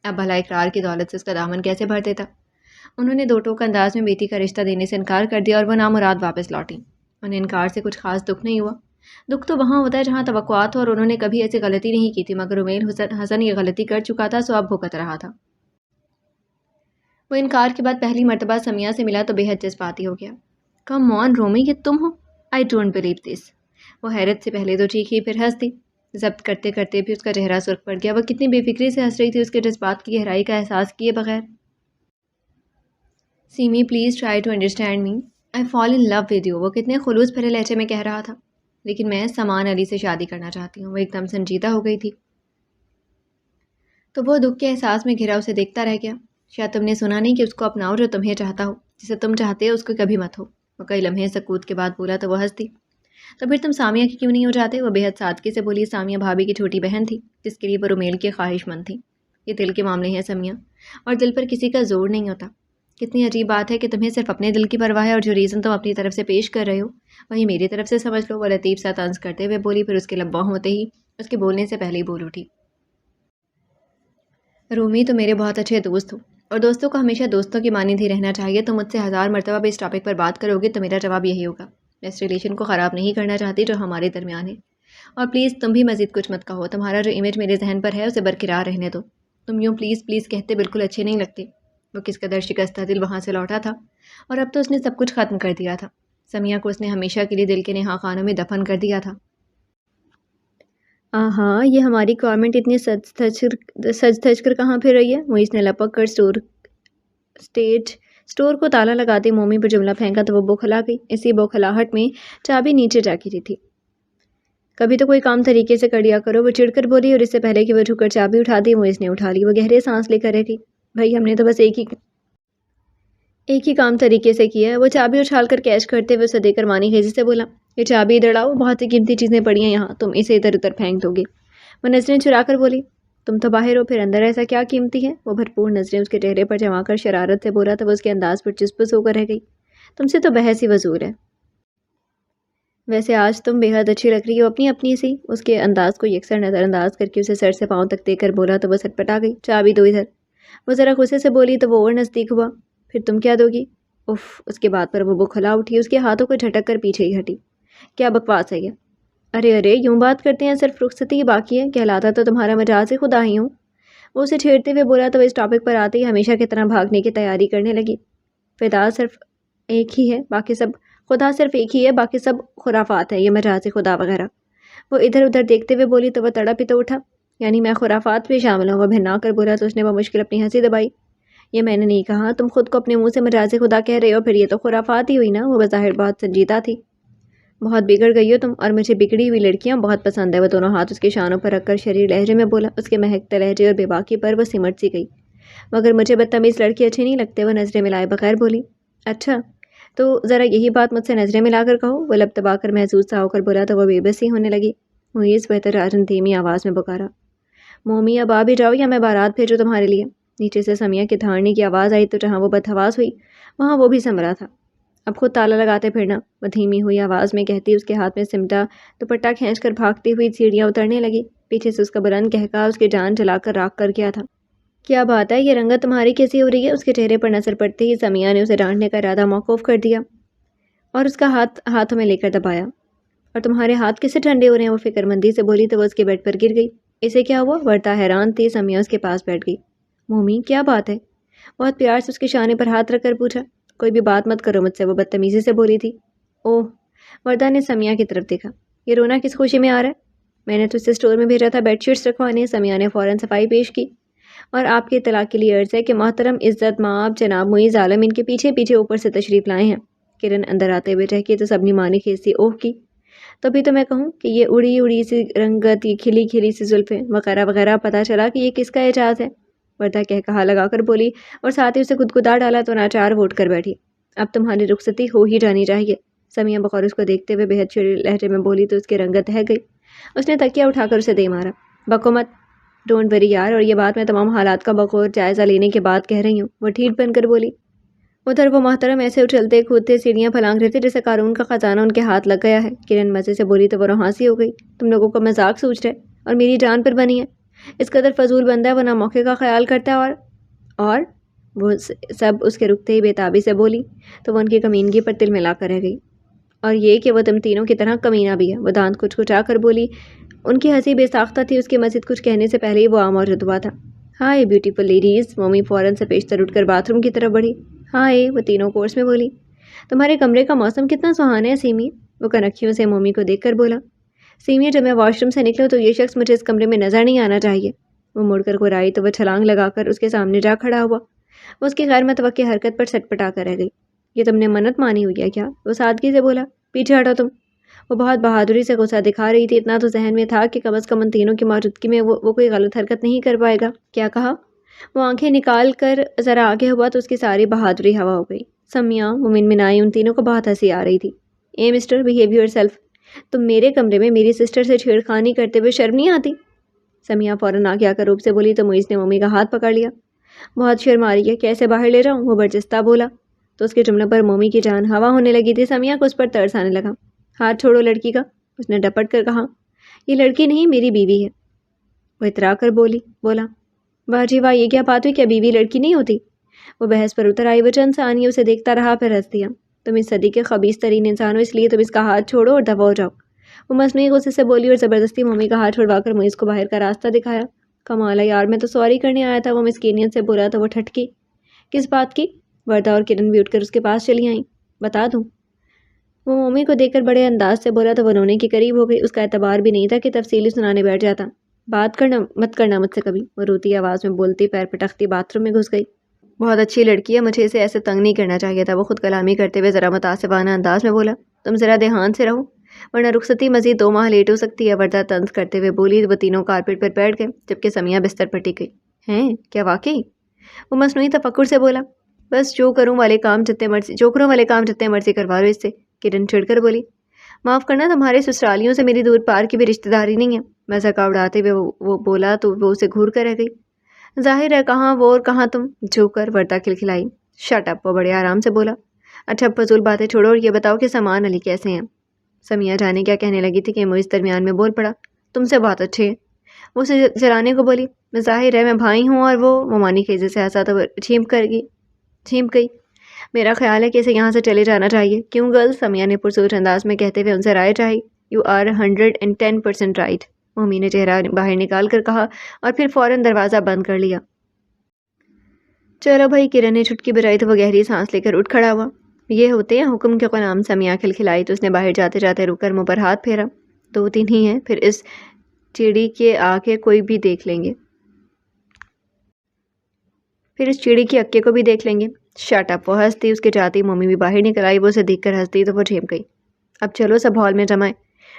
اب بھلا اقرار کی دولت سے اس کا دامن کیسے بھر دیتا؟ انہوں نے دو ٹوک انداز میں بیٹی کا رشتہ دینے سے انکار کر دیا اور وہ نامراد واپس لوٹیں۔ انہیں انکار سے کچھ خاص دکھ نہیں ہوا۔ دکھ تو وہاں ہوتا ہے جہاں توقعات ہو اور انہوں نے کبھی ایسی غلطی نہیں کی تھی، مگر رومیل حسن یہ غلطی کر چکا تھا، سو اب بھگت رہا تھا۔ وہ انکار کے بعد پہلی مرتبہ سمیہ سے ملا تو بے حد جذباتی ہو گیا۔ کم آن رومی، یہ تم ہو؟ I don't believe this. وہ حیرت سے پہلے تو چیخی پھر ہنس دی۔ ضبط کرتے کرتے بھی اس کا چہرہ سرخ پڑ گیا۔ وہ کتنی بے فکری سے ہنس رہی تھی، اس کے جذبات کی گہرائی کا احساس کیے بغیر۔ Simi please try to understand me, I fall in love with you, وہ کتنے خلوص بھرے لہجے میں کہہ رہا تھا۔ لیکن میں سامان علی سے شادی کرنا چاہتی ہوں۔ وہ ایک دم سنجیدہ ہو گئی تھی تو وہ دکھ کے احساس میں گھرا اسے دیکھتا رہ گیا۔ شاید تم نے سنا نہیں کہ اس کو اپناؤ جو تمہیں چاہتا ہو، جسے تم چاہتے ہو اس کو کبھی مت ہو۔ وہ کئی لمحے سکوت کے بعد بولا تو وہ ہنس دی۔ تو پھر تم سامیہ کی کیوں نہیں ہو جاتے؟ وہ بے حد سادگی سے بولی۔ سامیہ بھابھی کی چھوٹی بہن تھی جس کے لیے وہ رومیل کی خواہش مند تھی۔ یہ دل کے معاملے ہیں سمیہ، اور دل پر کسی کا زور نہیں ہوتا۔ کتنی عجیب بات ہے کہ تمہیں صرف اپنے دل کی پرواہ ہے اور جو ریزن تم اپنی طرف سے پیش کر رہے ہو وہی میری طرف سے سمجھ لو۔ وہ لطیف سا طنز کرتے ہوئے بولی، پھر اس کے لب باں ہوتے ہی اس کے بولنے سے پہلے ہی بول اٹھی، رومی تو میرے بہت اچھے دوست ہو اور دوستوں کو ہمیشہ دوستوں کی مانند ہی رہنا چاہیے۔ تم مجھ سے 1000 مرتبہ بھی اس ٹاپک پر بات کرو گے تو میرا جواب یہی ہوگا، میں اس ریلیشن کو خراب نہیں کرنا چاہتی جو ہمارے درمیان ہے، اور پلیز تم بھی مزید کچھ مت کہو۔ تمہارا جو امیج میرے ذہن پر ہے اسے برقرار رہنے دو۔ تم یوں پلیز پلیز کہتے بالکل اچھے نہیں لگتے۔ وہ کس قدر شکستہ دل وہاں سے لوٹا تھا، اور اب تو اس نے سب کچھ ختم کر دیا تھا۔ سمیہ کو اس نے ہمیشہ کے لیے دل کے نہا خانوں میں دفن کر دیا تھا۔ ہاں، یہ ہماری گورنمنٹ اتنی سج دھج کر کہاں پھر رہی ہے؟ معیز نے لپک کر اسٹور کو تالا لگاتے مومی پر جملہ پھینکا تو وہ بوکھلا گئی۔ اسی بوکھلاہٹ میں چابی نیچے جا گری تھی۔ کبھی تو کوئی کام طریقے سے کر لیا کرو، وہ چڑ کر بولی، اور اس سے پہلے کہ وہ جھک کر چابی اٹھا دی معیز نے اٹھا لی۔ وہ گہرے سانس لے کر رہ گئی۔ بھائی ہم نے تو بس ایک ہی کام طریقے سے کیا ہے۔ وہ چابی اچھال کر کیش کرتے ہوئے اسے دے کر مانی خیزی سے بولا، یہ چابی ادھر لاؤ، بہت سی قیمتی چیزیں پڑی ہیں یہاں، تم اسے ادھر ادھر پھینک دو گے۔ وہ نظریں چرا کر بولی، تم تو باہر ہو، پھر اندر ایسا کیا قیمتی ہے؟ وہ بھرپور نظریں اس کے چہرے پر جما کر شرارت سے بولا تو وہ اس کے انداز پر چسپس ہو کر رہ گئی۔ تم سے تو بحث ہی وزور ہے۔ ویسے آج تم بے حد اچھی لگ رہی ہو اپنی سی۔ اس کے انداز کو یکسر نظر انداز کر کے اسے سر سے پاؤں تک دے کر بولا تو وہ سٹپٹا گئی۔ چابی دو ادھر۔ وہ ذرا غصے سے بولی تو وہ اور نزدیک ہوا۔ پھر تم کیا دو گی؟ اف، اس کے بعد پر وہ بکھلا اٹھی، اس کے ہاتھوں کو جھٹک کر پیچھے ہی ہٹی۔ کیا بکواس ہے یہ؟ ارے یوں بات کرتے ہیں، صرف رخصتی ہی باقی ہے، کہلاتا تو تمہارا مجاز خدا ہی ہوں۔ وہ اسے چھیڑتے ہوئے بولا تو وہ اس ٹاپک پر آتے ہی ہمیشہ کی طرح بھاگنے کی تیاری کرنے لگی۔ خدا صرف ایک ہی ہے، باقی سب خرافات ہے، یہ مجاز خدا وغیرہ۔ وہ ادھر ادھر دیکھتے ہوئے بولی تو وہ تڑپ ہی تو اٹھا، یعنی میں خرافات بھی شامل ہوں؟ وہ بھنا کر بولا تو اس نے وہ مشکل اپنی ہنسی دبائی۔ یہ میں نے نہیں کہا، تم خود کو اپنے منہ سے مجاز خدا کہہ رہے ہو، پھر یہ تو خرافات ہی ہوئی نا۔ وہ بظاہر بہت سنجیدہ تھی۔ بہت بگڑ گئی ہو تم، اور مجھے بگڑی ہوئی لڑکیاں بہت پسند ہے۔ وہ دونوں ہاتھ اس کی شانوں پر رکھ کر شریر لہجے میں بولا۔ اس کے مہکتے لہجے اور بے باکی پر وہ سمٹ سی گئی۔ مگر مجھے بدتمیز لڑکے اچھے نہیں لگتے، وہ نظریں ملائے بغیر بولی۔ اچھا تو ذرا یہی بات مجھ سے نظریں ملا کر کہو، وہ لب دبا کر محظوظ سا ہو کر بولا تو وہ بے بسی ہونے لگی۔ معیز بہتراجن دھیمی آواز میں پکارا، مومی اب آ بھی جاؤ یا میں بارات بھیجوں تمہارے لیے۔ نیچے سے سمیہ کی دھاڑنے کی آواز آئی تو جہاں وہ بدحواس ہوئی وہاں وہ بھی سنبھلا تھا۔ اب خود تالا لگاتے پھرنا، وہ دھیمی ہوئی آواز میں کہتی اس کے ہاتھ میں سمٹا دوپٹہ کھینچ کر بھاگتی ہوئی سیڑھیاں اترنے لگی۔ پیچھے سے اس کا بلند کہکا اس کی جان جلا کر راکھ کر گیا تھا۔ کیا بات ہے، یہ رنگت تمہاری کیسی ہو رہی ہے؟ اس کے چہرے پر نظر پڑتے ہی سمیہ نے اسے ڈانٹنے کا ارادہ موقوف کر دیا اور اس کا ہاتھ ہاتھوں میں لے کر دبایا۔ اور تمہارے ہاتھ کس سے ٹھنڈے ہو رہے ہیں؟ وہ فکر مندی سے بولی تو وہ اس کے بیڈ پر گر گئی۔ اسے کیا ہوا؟ ورتا حیران تھی۔ سمیہ اس کے پاس بیٹھ گئی۔ مومی کیا بات ہے؟ بہت پیار سے اس کے شانے پر ہاتھ رکھ کر پوچھا۔ کوئی بھی بات مت کرو مجھ سے، وہ بدتمیزی سے بولی تھی۔ اوہ، وردہ نے سمیہ کی طرف دیکھا۔ یہ رونا کس خوشی میں آ رہا ہے؟ میں نے تو اسے اسٹور میں بھیجا تھا بیڈ شیٹس رکھوانے۔ سمیہ نے فوراً صفائی پیش کی۔ اور آپ کی اطلاع کے لیے عرض ہے کہ محترم عزت مآب جناب معیز عالم ان کے پیچھے پیچھے اوپر سے تشریف لائے ہیں۔ کرن اندر آتے ہوئے ٹہکی تو سب نے مانی خیز سی اوہ کی۔ تبھی تو میں کہوں کہ یہ اڑی اڑی سی رنگت، یہ کھلی کھلی سی زلفیں وغیرہ وغیرہ، پتہ چلا کہ یہ کس کا اعجاز ہے؟ وردہ کہا لگا کر بولی اور ساتھ ہی اسے گدگدا ڈالا تو ناچار ووٹ کر بیٹھی۔ اب تمہاری رخصتی ہو ہی جانی چاہیے۔ سمیہ بغور اس کو دیکھتے ہوئے بہت شریر لہجے میں بولی تو اس کی رنگت دہ گئی۔ اس نے تکیہ اٹھا کر اسے دے مارا۔ بکو مت، ڈونٹ وری یار، اور یہ بات میں تمام حالات کا بغور جائزہ لینے کے بعد کہہ رہی ہوں، وہ ٹھیٹ بن کر بولی۔ ادھر وہ محترم ایسے اچھلتے کودتے سیڑھیاں پھلانگ رہے تھے جیسے قارون کا خزانہ ان کے ہاتھ لگ گیا ہے۔ کرن مزے سے بولی تو وہ ہنسی ہو گئی۔ تم لوگوں کو مذاق سوچ رہے اور میری جان پر بنی ہے؟ اس قدر فضول بندہ ہے، وہ نہ موقع کا خیال کرتا ہے اور وہ سب اس کے رکتے ہی بے تابی سے بولی تو وہ ان کی کمینگی پر تل ملا کر رہ گئی۔ اور یہ کہ وہ تم تینوں کی طرح کمینہ بھی ہے، وہ دانت کچکچا کر بولی۔ ان کی ہنسی بے ساختہ تھی، اس کے مزید کچھ کہنے سے پہلے ہی وہ موجود ہوا تھا۔ ہائے بیوٹیفل لیڈیز، مومی فوراً سے پیشتر اٹھ کر باتھ روم کی طرف بڑھی۔ ہائے، وہ تینوں کورس میں بولی۔ تمہارے کمرے کا موسم کتنا سہانا ہے سیمی، وہ کنکھیوں سے مومی کو دیکھ کر بولا۔ سیمی، جب میں واش روم سے نکلوں تو یہ شخص مجھے اس کمرے میں نظر نہیں آنا چاہیے۔ وہ مڑ کر گرائی تو وہ چھلانگ لگا کر اس کے سامنے جا کھڑا ہوا۔ وہ اس کی غیر متوقع حرکت پر سٹ پٹا کر رہ گئی۔ یہ تم نے منت مانی ہوئی ہے کیا؟ وہ سادگی سے بولا۔ پیچھے ہٹو تم۔ وہ بہت بہادری سے غصہ دکھا رہی تھی، اتنا تو ذہن میں تھا کہ کم از کم ان تینوں کی موجودگی میں وہ کوئی غلط حرکت نہیں کر پائے گا۔ کیا کہا؟ وہ آنکھیں نکال کر ذرا آگے ہوا تو اس کی ساری بہادری ہوا ہو گئی۔ سمیہ، وہ منمنائی، ان تینوں کو بہت ہنسی آ رہی تھی۔ اے مسٹر، بیہیو یور سیلف، تم میرے کمرے میں میری سسٹر سے چھیڑخانی کرتے ہوئے شرم نہیں آتی؟ سمیہ فوراً آگے آ کر روپ سے بولی تو معیز نے مومی کا ہاتھ پکڑ لیا۔ بہت شرم آ رہی ہے، کیسے باہر لے جاؤں؟ وہ برجستہ بولا تو اس کے جملوں پر مومی کی جان ہوا ہونے لگی تھی۔ سمیہ کو اس پر ترس آنے لگا۔ ہاتھ چھوڑو لڑکی کا، اس نے ڈپٹ کر کہا۔ یہ لڑکی نہیں، میری بیوی ہے، وہ اترا کر بولا۔ واہ جی واہ، یہ کیا بات ہوئی، کیا بیوی لڑکی نہیں ہوتی؟ وہ بحث پر اتر آئی۔ وہ چند ثانیے اسے دیکھتا رہا پھر ہنس دیا۔ تم اس صدی کے خبیث ترین انسان ہو، اس لیے تم اس کا ہاتھ چھوڑو اور دفع ہو جاؤ، وہ مصنوعی غصے سے بولی اور زبردستی مومی کا ہاتھ چھڑوا کر معیز کو باہر کا راستہ دکھایا۔ کمال ہے یار، میں تو سوری کرنے آیا تھا، وہ مسکینیت سے بولا تو وہ ٹھٹکی۔ کس بات کی؟ وردہ اور کرن بھی اٹھ کر اس کے پاس چلی آئیں۔ بتا دوں، وہ مومی کو دیکھ کر بڑے انداز سے بولا تو وہ رونے کے قریب ہو گئی۔ اس کا اعتبار بھی نہیں تھا کہ تفصیلی سنانے بیٹھ جاتا۔ بات مت کرنا مجھ سے کبھی، وہ روتی آواز میں بولتی پیر پٹکتی باتھ روم میں گھس گئی۔ بہت اچھی لڑکی ہے، مجھے اسے ایسے تنگ نہیں کرنا چاہیے تھا، وہ خود کلامی کرتے ہوئے ذرا متعصبانہ انداز میں بولا۔ تم ذرا دھیان سے رہو ورنہ رخصتی مزید 2 ماہ لیٹ ہو سکتی ہے، وردہ طنز کرتے ہوئے بولی۔ وہ تینوں کارپیٹ پر بیٹھ گئے جبکہ سمیہ بستر پر ٹک گئی۔ ہیں کیا واقعی؟ وہ مصنوعی تفکر سے بولا۔ بس جوکروں والے کام جتنے مرضی کروا لو اس سے، کرن چھڑ کر بولی۔ معاف کرنا، تمہارے سسرالیوں سے میری دور پار کی بھی رشتہ داری نہیں ہے، مذاق اڑاتے ہوئے وہ بولا تو وہ اسے گھور کر رہ گئی۔ ظاہر ہے کہاں وہ اور کہاں تم، جوکر، وردہ کھلکھلائی۔ شٹ اپ، وہ بڑے آرام سے بولا۔ اچھا فضول باتیں چھوڑو اور یہ بتاؤ کہ سامان علی کیسے ہیں؟ سمیہ جانے کیا کہنے لگی تھی کہ معیز درمیان میں بول پڑا۔ تم سے بہت اچھے ہیں، وہ اسے جلانے کو بولی۔ ظاہر ہے میں بھائی ہوں، اور وہ مانی خیزے سے ہنسا تو وہ چھینپ گئی۔ میرا خیال ہے کہ اسے یہاں سے چلے جانا چاہیے۔ کیوں گرل؟ سمیہ نے پرسوچ انداز میں کہتے ہوئے ان سے رائے چاہی۔ یو آر 110% رائٹ، مومی نے چہرہ باہر نکال کر کہا اور پھر فوراً دروازہ بند کر لیا۔ چلو بھائی، کرن نے چھٹکی بجائی تو وہ گہری سانس لے کر اٹھ کھڑا ہوا۔ یہ ہوتے ہیں حکم کے غلام، سمیہ کھلکھلائی تو اس نے باہر جاتے جاتے رک کر منہ پر ہاتھ پھیرا۔ 2-3 ہی ہیں، پھر اس چیڑی کے آ کے کوئی بھی دیکھ لیں گے۔ پھر اس چیڑی کی اکے کو بھی دیکھ لیں گے۔ شٹ اپ، وہ ہنس دی۔ اس کے جاتی ممی بھی باہر نکل آئی۔ وہ اسے دیکھ کر ہنس دی تو وہ جھیپ گئی۔ اب چلو سب ہال میں جمائیں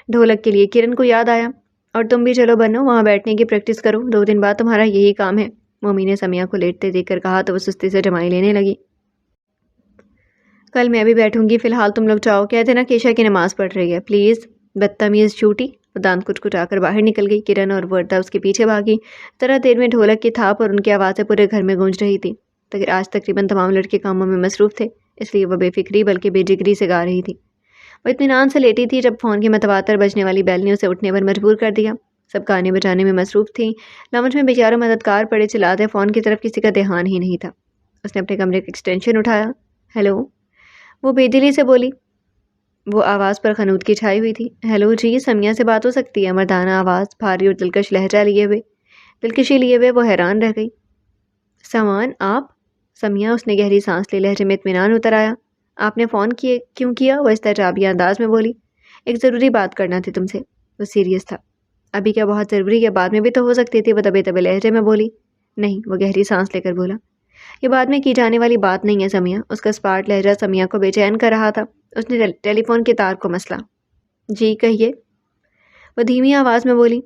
ڈھولک کے لیے۔ کرن کو یاد آیا، اور تم بھی چلو بنو، وہاں بیٹھنے کی پریکٹس کرو، 2 دن بعد تمہارا یہی کام ہے۔ ممی نے سمیہ کو لیٹتے دیکھ کر کہا تو وہ سستی سے جمائی لینے لگی۔ کل میں بھی بیٹھوں گی، فی الحال تم لوگ جاؤ۔ کہتے نا کیشا کی نماز پڑھ رہی ہے، پلیز۔ بدتمیز جھوٹی۔ وہ دانت کچکچا کر باہر نکل گئی۔ کرن اور وردا اس کے پیچھے بھاگی۔ ذرا دیر میں ڈھولک کی تھاپ اور ان کی آوازیں پورے گھر میں گونج رہی تھی۔ آج تقریباً تمام لڑکے کاموں میں مصروف تھے، اس لیے وہ بے فکری بلکہ بے جگری سے گا رہی تھی۔ وہ اطمینان سے لیٹی تھی جب فون کی متواتر بجنے والی بیل نے اسے اٹھنے پر مجبور کر دیا۔ سب گانے بجانے میں مصروف تھیں۔ لاؤنج میں بیچاروں مددگار پڑے چلاتے، فون کی طرف کسی کا دھیان ہی نہیں تھا۔ اس نے اپنے کمرے کا ایکسٹینشن اٹھایا۔ ہیلو، وہ بے دلی سے بولی۔ وہ آواز پر خنودگی چھائی ہوئی تھی۔ ہیلو جی، سمیہ سے بات ہو سکتی ہے؟ مردانہ آواز، بھاری اور دلکشی لیے ہوئے وہ حیران رہ گئی۔ سامان آپ؟ سمیہ، اس نے گہری سانس لی، لہجے میں اطمینان اتر آیا۔ آپ نے فون کیوں کیا؟ وہ استعجابیہ انداز میں بولی۔ ایک ضروری بات کرنا تھی تم سے۔ وہ سیریس تھا۔ ابھی کیا بہت ضروری ہے؟ بعد میں بھی تو ہو سکتی تھی، وہ دبے دبے لہجے میں بولی۔ نہیں، وہ گہری سانس لے کر بولا۔ یہ بعد میں کی جانے والی بات نہیں ہے سمیہ۔ اس کا اسپاٹ لہجہ سمیہ کو بے چین کر رہا تھا۔ اس نے ٹیلی فون کی تار کو مسلا۔ جی کہیے، وہ دھیمی آواز میں بولی۔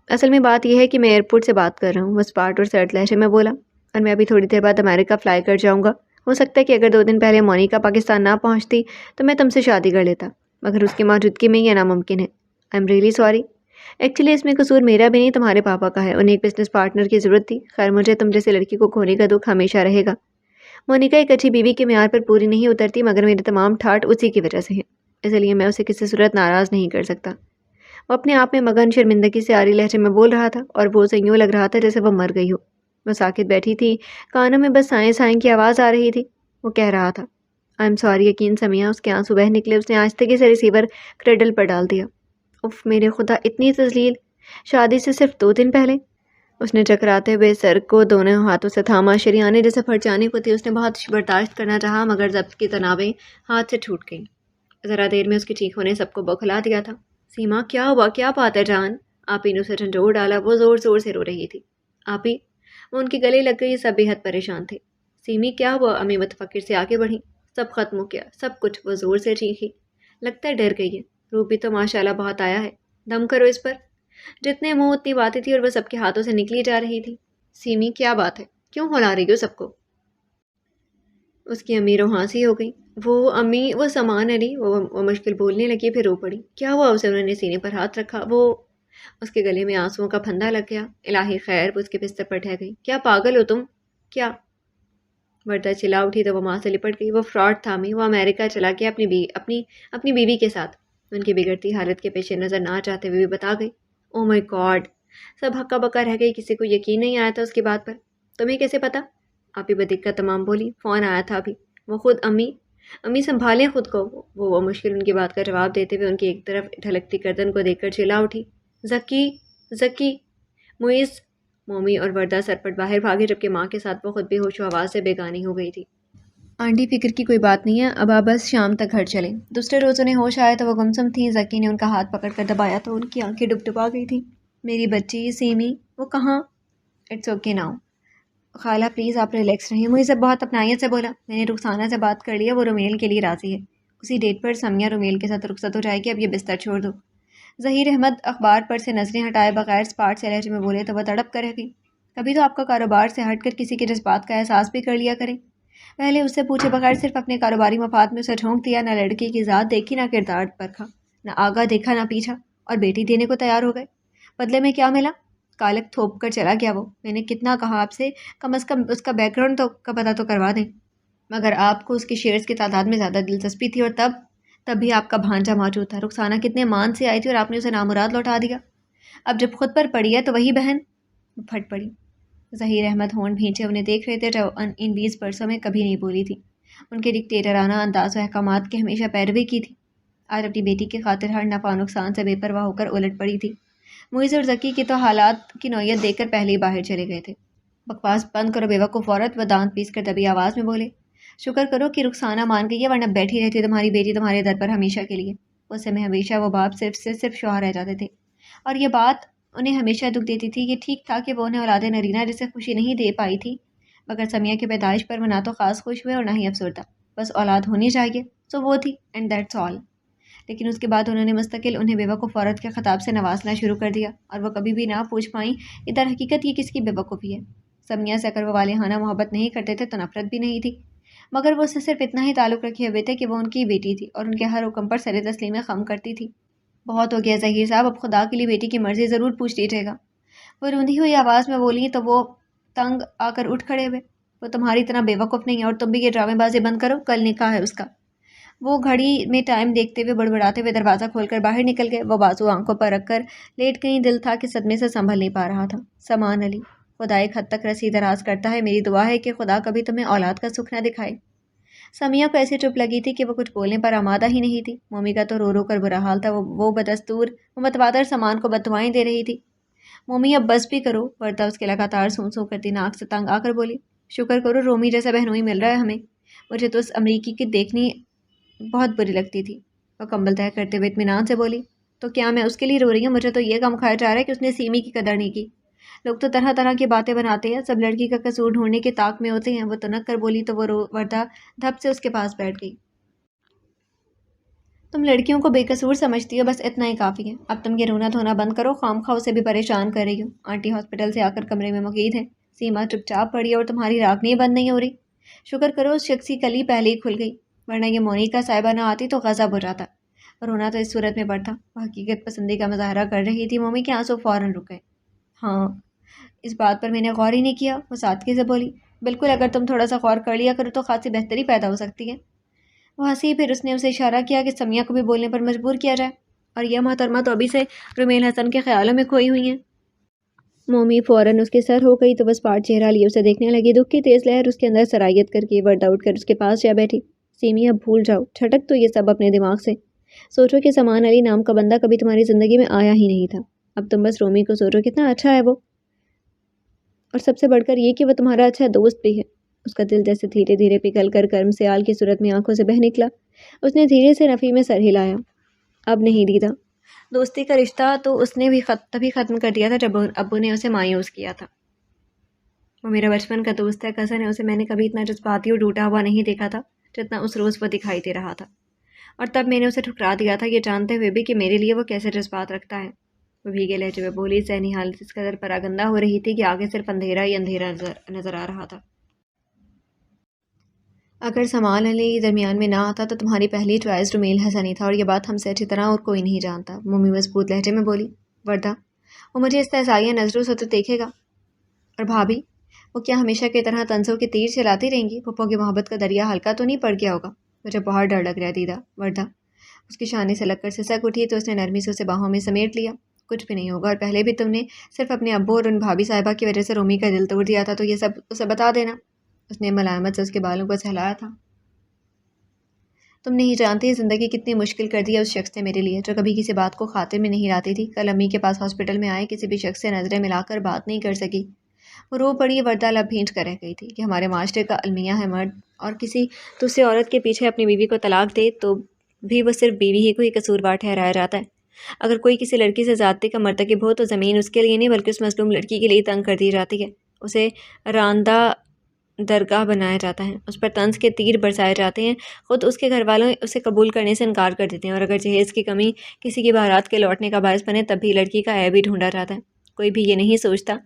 اصل میں بات یہ ہے کہ میں ایئرپورٹ سے بات کر رہا ہوں، وہ اسپاٹ اور سرد لہجے میں بولا، اور میں ابھی تھوڑی دیر بعد امریکہ فلائی کر جاؤں گا۔ ہو سکتا ہے کہ اگر 2 دن پہلے مونیکا پاکستان نہ پہنچتی تو میں تم سے شادی کر لیتا، مگر اس کی موجودگی میں یہ ناممکن ہے۔ I am really sorry. Actually اس میں قصور میرا بھی نہیں، تمہارے پاپا کا ہے۔ انہیں ایک بزنس پارٹنر کی ضرورت تھی۔ خیر، مجھے تم جیسے لڑکی کو کھونے کا دکھ ہمیشہ رہے گا۔ مونیکا ایک اچھی بیوی کے معیار پر پوری نہیں اترتی، مگر میرے تمام ٹھاٹ اسی کی وجہ سے ہیں، اس لیے میں اسے کسی صورت ناراض نہیں کر سکتا۔ وہ اپنے آپ میں مگن شرمندگی سے آری لہجے میں بول رہا تھا، اور وہ اسے یوں لگ رہا تھا جیسے وہ مر گئی ہو۔ وہ ساکت بیٹھی تھی، کانوں میں بس سائیں سائیں کی آواز آ رہی تھی۔ وہ کہہ رہا تھا، آئی ایم سوری یقین سمیہ۔ اس کے آنسو بہہ نکلے۔ اس نے آہستگی سے ریسیور کریڈل پر ڈال دیا۔ اف میرے خدا، اتنی تذلیل! شادی سے صرف 2 دن پہلے! اس نے چکراتے ہوئے سر کو دونوں ہاتھوں سے تھاما، شریانے جیسے پھٹ جانے کو تھی۔ اس نے بہت برداشت کرنا چاہا، مگر ضبط کی تنابیں ہاتھ سے چھوٹ گئیں۔ ذرا دیر میں اس کے ٹھیک ہونے سب کو بوکھلا دیا تھا۔ سیما، کیا ہوا؟ کیا بات ہے جان؟ آپی نے اسے جھنجھوڑ ڈالا۔ وہ زور زور سے رو رہی تھی۔ آپی، وہ ان کے گلے لگ گئی۔ سب بے حد پریشان تھے۔ سیمی، کیا ہوا؟ امی متفکر سے آگے بڑھی۔ سب ختم ہو گیا، سب کچھ، وہ زور سے چیخی۔ لگتا ہے ڈر گئی ہے۔ روپ بھی تو ماشاءاللہ بہت آیا ہے۔ دم کرو اس پر۔ جتنے منہ اتنی باتیں تھی، اور وہ سب کے ہاتھوں سے نکلی جا رہی تھی۔ سیمی، کیا بات ہے؟ کیوں ہلا رہی ہو سب کو؟ اس کی امی روحانسی ہو گئی۔ وہ امی، وہ سامان علی، وہ مشکل بولنے لگی، پھر رو پڑی۔ کیا ہوا اسے؟ انہوں نے سینے پر ہاتھ رکھا۔ وہ، اس کے گلے میں آنسوؤں کا پھندا لگ گیا۔ الہی خیر! وہ اس کے بستر پر ڈھہ گئی۔ کیا پاگل ہو تم؟ کیا؟ وردا چلا اٹھی تو وہ ماں سے لپٹ گئی۔ وہ فراڈ تھا امی، وہ امریکہ چلا گیا اپنی بیوی کے ساتھ۔ ان کی بگڑتی حالت کے پیش نظر نہ چاہتے ہوئے بھی بتا گئی۔ او مائی گاڈ! سب ہکا بکا رہ گئی، کسی کو یقین نہیں آیا تھا اس کی بات پر۔ تمہیں کیسے پتا؟ آپی بدقت تمام بولی۔ فون آیا تھا ابھی۔ وہ خود امی سنبھالیں خود کو۔ وہ مشکل ان کی بات کا جواب دیتے ہوئے ان کی ایک طرف ڈھلکتی گردن کو دیکھ کر چلا اٹھی۔ زکی، معیز! مومی اور وردا سرپٹ باہر بھاگے، جبکہ ماں کے ساتھ وہ خود بے ہوش و آواز سے بیگانی ہو گئی تھی۔ آنٹی، فکر کی کوئی بات نہیں ہے، اب آپ بس شام تک گھر چلیں۔ دوسرے روز انہیں ہوش آیا تو وہ گمسم تھیں۔ زکی نے ان کا ہاتھ پکڑ کر دبایا تو ان کی آنکھیں ڈبڈبا گئی تھیں۔ میری بچی سیمی، وہ کہاں؟ اٹس اوکے ناؤ خالہ، پلیز آپ ریلیکس رہیں۔ مجھے سب بہت اپنائیت سے بولا، میں نے رخسانہ سے بات کر لیا، وہ رومیل کے لیے راضی ہے۔ اسی ڈیٹ پر سمیہ رومیل کے ساتھ رخصت ہو جائے گی۔ اب یہ بستر چھوڑ دو۔ ظہیر احمد اخبار پر سے نظریں ہٹائے بغیر اسپاٹ سے لہجے میں بولے تو وہ تڑپ کر رہ گئی۔ کبھی تو آپ کا کاروبار سے ہٹ کر کسی کے جذبات کا احساس بھی کر لیا کریں۔ پہلے اس سے پوچھے بغیر صرف اپنے کاروباری مفاد میں اسے جھونک دیا، نہ لڑکی کی ذات دیکھی، نہ کردار پرکھا، نہ آگا دیکھا نہ پیچھا، اور بیٹی دینے کو تیار ہو گئے۔ بدلے میں کیا ملا؟ کالک تھوپ کر چلا گیا وہ۔ میں نے کتنا کہا آپ سے، کم از کم اس کا بیک گراؤنڈ کا پتہ تو کروا دیں، مگر آپ کو اس کی شیئرز کی تعداد میں زیادہ دلچسپی تھی، اور تب بھی آپ کا بھانجا موجود تھا۔ رخسانہ کتنے مان سے آئی تھی اور آپ نے اسے نامراد لوٹا دیا۔ اب جب خود پر پڑی ہے تو وہی بہن پھٹ پڑی۔ ظہیر احمد ہونٹ بھینچے انہیں دیکھ رہے تھے، جو ان 20 برسوں میں کبھی نہیں بولی تھی۔ ان کے ڈکٹیٹرانہ انداز و احکامات کی ہمیشہ پیروی کی تھی۔ آج اپنی بیٹی کی خاطر ہر نفع نقصان سے بے پرواہ ہو کر الٹ پڑی تھی۔ معیز اور ذکی کی تو حالات کی نوعیت دیکھ کر پہلے ہی باہر چلے گئے تھے۔ بکواس بند کرو بے وقوف عورت، وہ دانت پیس کر دبی آواز میں بولے۔ شکر کرو کہ رخسانہ مان گئی ہے، ورنہ بیٹھی رہتی تمہاری بیٹی تمہارے در پر ہمیشہ کے لیے۔ اس سے میں ہمیشہ وہ باپ صرف شوہر رہ جاتے تھے، اور یہ بات انہیں ہمیشہ دکھ دیتی تھی۔ یہ ٹھیک تھا کہ وہ انہیں اولاد نرینہ جسے خوشی نہیں دے پائی تھی، مگر سمیہ کی پیدائش پر وہ نہ تو خاص خوش ہوئے اور نہ ہی افسردہ، بس اولاد ہونی چاہیے تو وہ تھی، اینڈ دیٹس آل۔ لیکن اس کے بعد انہوں نے مستقل انہیں بیوقوف عورت کے خطاب سے نوازنا شروع کر دیا، اور وہ کبھی بھی نہ پوچھ پائیں کہ در حقیقت یہ کس کی بیوقوفی ہے۔ سمیہ سے اگر وہ والہانہ محبت نہیں کرتے تھے تو نفرت بھی نہیں تھی، مگر وہ اس سے صرف اتنا ہی تعلق رکھے ہوئے تھے کہ وہ ان کی بیٹی تھی اور ان کے ہر حکم پر سر تسلیم خم کرتی تھی۔ بہت ہو گیا ظہیر صاحب، اب خدا کے لیے بیٹی کی مرضی ضرور پوچھ لیجیے گا۔ وہ روندی ہوئی آواز میں بولی تو وہ تنگ آ کر اٹھ کھڑے ہوئے۔ وہ تمہاری طرح بیوقوف نہیں ہے، اور تم بھی یہ ڈرامے بازی بند کرو، کل نکاح ہے اس کا۔ وہ گھڑی میں ٹائم دیکھتے ہوئے بڑبڑاتے ہوئے دروازہ کھول کر باہر نکل گئے۔ وہ بازو آنکھوں پر رکھ کر لیٹ گئیں، دل تھا کہ صدمے سے سنبھل نہیں پا رہا تھا۔ سامان علی، خدا ایک حد تک رسی دراز کرتا ہے، میری دعا ہے کہ خدا کبھی تمہیں اولاد کا سکھ نہ دکھائے۔ سمیہ کو ایسے چپ لگی تھی کہ وہ کچھ بولنے پر آمادہ ہی نہیں تھی۔ مومی کا تو رو رو کر برا حال تھا، وہ بدستور وہ متواتر سامان کو بددعائیں دے رہی تھی۔ مومی اب بس بھی کرو، وردہ اس کے لگاتار سوں سوں کرتی ناک سے تنگ آ کر بولی۔ شکر کرو رومی جیسا بہنوئی مل رہا ہے ہمیں، مجھے تو اس امریکی کی دیکھنی بہت بری لگتی تھی۔ وہ کمبل طے کرتے ہوئے اطمینان سے بولی، تو کیا میں اس کے لیے رو رہی ہوں؟ مجھے تو یہ غم کھایا جا رہا ہے کہ اس نے سیمی کی قدر نہیں کی۔ لوگ تو طرح طرح کی باتیں بناتے ہیں، سب لڑکی کا قصور ڈھونڈنے کے طاق میں ہوتے ہیں۔ وہ تنک کر بولی تو وہ وردہ دھپ سے اس کے پاس بیٹھ گئی۔ تم لڑکیوں کو بے قصور سمجھتی ہو، بس اتنا ہی کافی ہے۔ اب تم یہ رونا دھونا بند کرو، خام خواہ اسے بھی پریشان کر رہی ہو۔ آنٹی ہاسپٹل سے آ کر کمرے میں مقید ہیں، سیما چپ چاپ پڑی ہے اور تمہاری راگنی بند نہیں ہو رہی۔ شکر کرو اس شخص کی کلی پہلے ہی کھل گئی، ورنہ یہ مونیکا صاحبہ نہ آتی تو غضب ہو جاتا۔ رونا تو اس صورت میں پڑتا۔ وہ حقیقت پسندی کا مظاہرہ کر رہی تھی۔ مومی کے آنسو فوراً رک گئے۔ ہاں، اس بات پر میں نے غور ہی نہیں کیا، وہ سادگی سے بولی۔ بالکل، اگر تم تھوڑا سا غور کر لیا کرو تو خاصی بہتری پیدا ہو سکتی ہے۔ وہ ہنسی، پھر اس نے اسے اشارہ کیا کہ سمیہ کو بھی بولنے پر مجبور کیا جائے، اور یہ محترمہ تو ابھی سے رومیل حسن کے خیالوں میں کھوئی ہوئی ہیں۔ مومی فوراً اس کے سر ہو گئی تو بس پاٹ چہرہ لیے اسے دیکھنے لگی۔ دکھ کی تیز لہر اس کے اندر سرایت کر کے وردہ اٹھ کر اس کے پاس جا بیٹھی۔ سیمی اب بھول جاؤ، چھٹک تو یہ سب اپنے دماغ سے۔ سوچو کہ سامان علی نام کا بندہ کبھی تمہاری زندگی میں آیا ہی نہیں تھا۔ اب تم بس رومی کو سوچو، کتنا اچھا ہے وہ، اور سب سے بڑھ کر یہ کہ وہ تمہارا اچھا دوست بھی ہے۔ اس کا دل جیسے دھیرے دھیرے پگھل کر گرم سیال کی صورت میں آنکھوں سے بہہ نکلا۔ اس نے دھیرے سے نفی میں سر ہلایا۔ اب نہیں دیدا، دوستی کا رشتہ تو اس نے بھی تبھی ختم کر دیا تھا جب ابو نے اسے مایوس کیا تھا۔ وہ میرا بچپن کا دوست ہے، کزن ہے، اسے میں نے کبھی اتنا جذباتی اور ٹوٹا ہوا نہیں دیکھا تھا جتنا اس روز وہ دکھائی دے رہا تھا، اور تب میں نے اسے ٹھکرا دیا تھا، یہ جانتے ہوئے بھی کہ میرے لیے وہ کیسے جذبات رکھتا ہے۔ وہ بھیگے لہجے میں بولی۔ ذہنی حالت اس قدر پراگندہ ہو رہی تھی کہ آگے صرف اندھیرا ہی اندھیرا نظر آ رہا تھا۔ اگر سامان علی درمیان میں نہ آتا تو تمہاری پہلی چوائس رومیل حسن ہی تھا، اور یہ بات ہم سے اچھی طرح اور کوئی نہیں جانتا، مومی مضبوط لہجے میں بولی۔ وردہ، وہ مجھے استحصائیہ نظروں سے تو دیکھے گا، اور بھابھی، وہ کیا ہمیشہ کی طرح طنزوں کے تیر چلاتی رہیں گی؟ پھپھو کی محبت کا دریا ہلکا تو نہیں پڑ گیا ہوگا؟ مجھے بہت ڈر لگ رہا ہے دیدا۔ وردہ اس کی شانے سے لگ کر سسک اٹھی تو اس نے نرمی سے اسے باہوں میں سمیٹ لیا۔ کچھ بھی نہیں ہوگا، اور پہلے بھی تم نے صرف اپنے ابو اور ان بھابھی صاحبہ کی وجہ سے رومی کا دل توڑ دیا تھا، تو یہ سب اسے بتا دینا۔ اس نے ملائمت سے اس کے بالوں کو سہلایا تھا۔ تم نہیں جانتی زندگی کتنی مشکل کر دی ہے اس شخص نے میرے لیے، جو کبھی کسی بات کو خاطر میں نہیں لاتی تھی۔ کل امی کے پاس ہاسپٹل میں آئے، کسی بھی شخص سے نظریں ملا کر بات نہیں کر سکی۔ وہ رو پڑی، وردہ لب بھینچ کر رہ گئی تھی کہ ہمارے معاشرے کا المیہ ہے، مرد اور کسی دوسری عورت کے پیچھے اپنی بیوی کو طلاق دے تو بھی وہ صرف بیوی ہی کو ہی قصوروار ٹھہرایا جاتا ہے۔ اگر کوئی کسی لڑکی سے زیادتی کا مرتکب ہو تو زمین اس کے لیے نہیں بلکہ اس مظلوم لڑکی کے لیے تنگ کر دی جاتی ہے، اسے راندہ درگاہ بنایا جاتا ہے، اس پر طنز کے تیر برسائے جاتے ہیں، خود اس کے گھر والوں اسے قبول کرنے سے انکار کر دیتے ہیں، اور اگر جہیز کی کمی کسی کی بارات کے لوٹنے کا باعث بنے تب بھی لڑکی کا عیب ہی ڈھونڈا جاتا ہے۔ کوئی بھی یہ نہیں سوچتا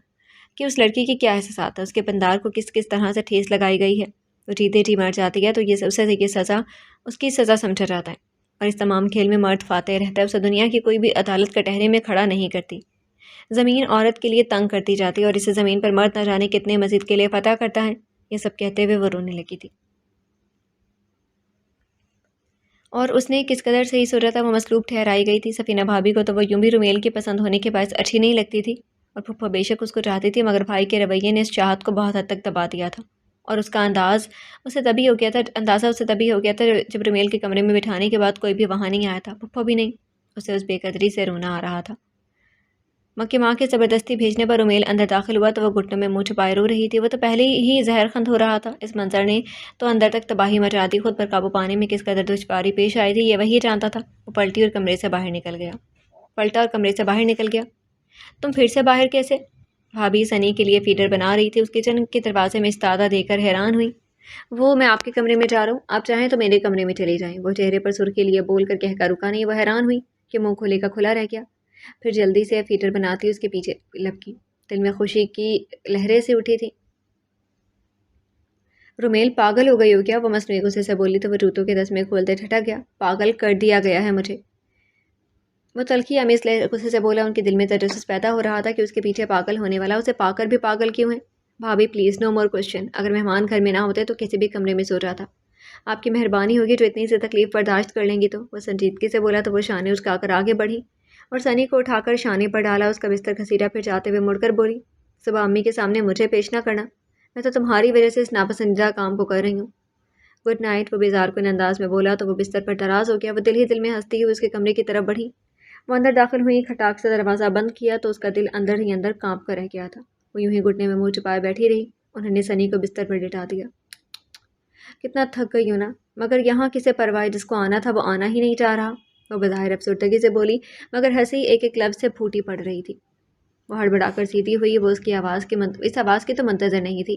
کہ اس لڑکی کی کیا احساسات ہیں، اس کے پندار کو کس کس طرح سے ٹھیس لگائی گئی ہے۔ وہ جیتے جی مر جاتی ہے تو یہ اسے یہ سزا اس کی سزا سمجھا جاتا ہے، اور اس تمام کھیل میں مرد فاتح رہتا ہے، اسے دنیا کی کوئی بھی عدالت کٹہرے میں کھڑا نہیں کرتی۔ زمین عورت کے لیے تنگ کرتی جاتی ہے، اور اسے زمین پر مرد نہ جانے کتنے مزید کے لیے فتح کرتا ہے۔ یہ سب کہتے ہوئے وہ رونے لگی تھی، اور اس نے کس قدر صحیح صورت وہ مصلوب ٹھہرائی گئی تھی۔ سفینہ بھابھی کو تو وہ یوں بھی رومیل کے پسند ہونے کے باعث اچھی نہیں لگتی تھی، اور پھپھو بے شک اس کو چاہتی تھی، مگر بھائی کے رویے نے اس چاہت کو بہت حد تک دبا دیا تھا، اور اس کا اندازہ اسے تبھی ہو گیا تھا جب رومیل کے کمرے میں بٹھانے کے بعد کوئی بھی وہاں نہیں آیا تھا، پھپھو بھی نہیں۔ اسے اس بے قدری سے رونا آ رہا تھا۔ ماں کے زبردستی بھیجنے پر رومیل اندر داخل ہوا تو وہ گھٹنوں میں منہ چھپائے رو رہی تھی۔ وہ تو پہلے ہی زہر خند ہو رہا تھا، اس منظر نے تو اندر تک تباہی مچا دی۔ خود پر قابو پانے میں کس قدر دشواری پیش آئی تھی یہ وہی جانتا تھا۔ وہ پلٹا اور کمرے سے باہر نکل گیا۔ تم پھر سے باہر کیسے؟ بھابھی سنی کے لیے فیڈر بنا رہی تھی، اس کچن کے دروازے میں استادہ دیکھ کر حیران ہوئی۔ وہ میں آپ کے کمرے میں جا رہا ہوں، آپ چاہیں تو میرے کمرے میں چلی جائیں۔ وہ چہرے پر سرخی لیے بول کر کہہ کر رکا نہیں۔ وہ حیران ہوئی کہ منہ کھلے کا کھلا رہ گیا، پھر جلدی سے فیڈر بناتی اس کے پیچھے لپکی۔ دل میں خوشی کی لہریں سے اٹھی تھی۔ رومیل پاگل ہو گئی ہو کیا؟ وہ مصنوعی غصے سے بولی تو وہ جوتوں کے دس میں کھولتے ٹھٹک گیا۔ پاگل کر دیا گیا ہے مجھے، وہ تلخی امیز غصے سے بولا۔ ان کے دل میں تجسس پیدا ہو رہا تھا کہ اس کے پیچھے پاگل ہونے والا اسے پا کر بھی پاگل کیوں ہے۔ بھابھی پلیز نو مور کوشچن، اگر مہمان گھر میں نہ ہوتے تو کسی بھی کمرے میں سو جاتا، آپ کی مہربانی ہوگی جو اتنی سی تکلیف برداشت کر لیں گی تو۔ وہ سنجیدگی سے بولا تو وہ شانے اچکا کر آگے بڑھی اور سنی کو اٹھا کر شانے پر ڈالا، اس کا بستر گھسیٹا، پھر جاتے ہوئے مڑ کر بولی، صبح امی کے سامنے مجھے پیش نہ کرنا، میں تو تمہاری وجہ سے اس ناپسندیدہ کام کو کر رہی ہوں۔ گڈ نائٹ، وہ بیزار کن انداز میں بولا تو وہ بستر پر دراز ہو گیا۔ وہ دل ہی دل میں ہنستی ہوئی اس کے کمرے کی طرف بڑھی۔ وہ اندر داخل ہوئی، کھٹاک سے دروازہ بند کیا تو اس کا دل اندر ہی اندر کانپ کر رہ گیا تھا۔ وہ یوں ہی گھٹنے میں منہ چھپائے بیٹھی رہی۔ انہوں نے سنی کو بستر پر لٹا دیا۔ کتنا تھک گئی ہوں نا، مگر یہاں کسے پرواہ، جس کو آنا تھا وہ آنا ہی نہیں چاہ رہا، وہ بظاہر افسردگی سے بولی، مگر ہنسی ایک ایک لفظ سے پھوٹی پڑ رہی تھی۔ وہ ہڑبڑا کر سیدھی ہوئی۔ وہ اس آواز کی تو منتظر نہیں تھی۔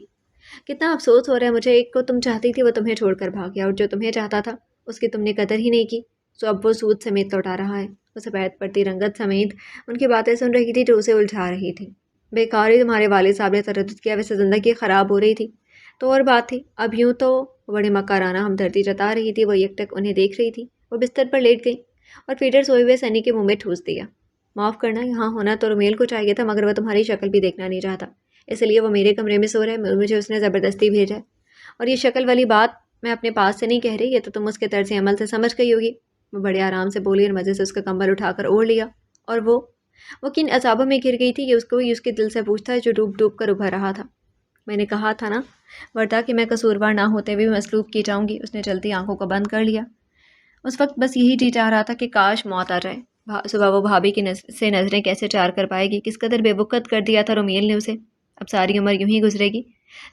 کتنا افسوس ہو رہا ہے مجھے، ایک کو تم چاہتی تھی وہ تمہیں چھوڑ کر بھاگ گیا، اور جو تمہیں چاہتا تھا اس کی تم نے قدر ہی نہیں کی، سو اب وہ سود سمیت لوٹا رہا ہے۔ وہ سفید پڑتی رنگت سمیت ان کی باتیں سن رہی تھی جو اسے الجھا رہی تھی۔ بیکار ہی تمہارے والد صاحب نے تردد کیا، ویسے زندگی خراب ہو رہی تھی تو اور بات تھی، اب یوں تو بڑے مکارانہ ہمدردی جتا رہی تھی۔ وہ یک ٹک انہیں دیکھ رہی تھی۔ وہ بستر پر لیٹ گئی اور فیڈر سوئے ہوئے سنی کے منہ میں ٹھوس دیا۔ معاف کرنا، یہاں ہونا تو رومیل کو چاہیے تھا، مگر وہ تمہاری شکل بھی دیکھنا نہیں چاہتا، اس لیے وہ میرے کمرے میں سو رہا ہے، مجھے اس نے زبردستی بھیجا ہے۔ اور یہ شکل والی بات میں اپنے پاس سے نہیں کہہ رہی، یہ تو تم اس کے طرز عمل سے سمجھ گئی ہوگی۔ وہ بڑے آرام سے بولی اور مزے سے اس کا کمبل اٹھا کر اوڑھ لیا۔ اور وہ کن عذابوں میں گر گئی تھی کہ اس کے دل سے پوچھتا جو ڈوب ڈوب کر ابھر رہا تھا۔ میں نے کہا تھا نا وردا کہ میں قصوروار نہ ہوتے ہوئے مسلوب کی جاؤں گی۔ اس نے جلدی آنکھوں کو بند کر لیا۔ اس وقت بس یہی جی چاہ رہا تھا کہ کاش موت آ جائے۔ صبح وہ بھابھی کی سے نظریں کیسے چار کر پائے گی، کس قدر بے وقت کر دیا تھا رومیل نے اسے۔ اب ساری عمر یوں ہی گزرے گی،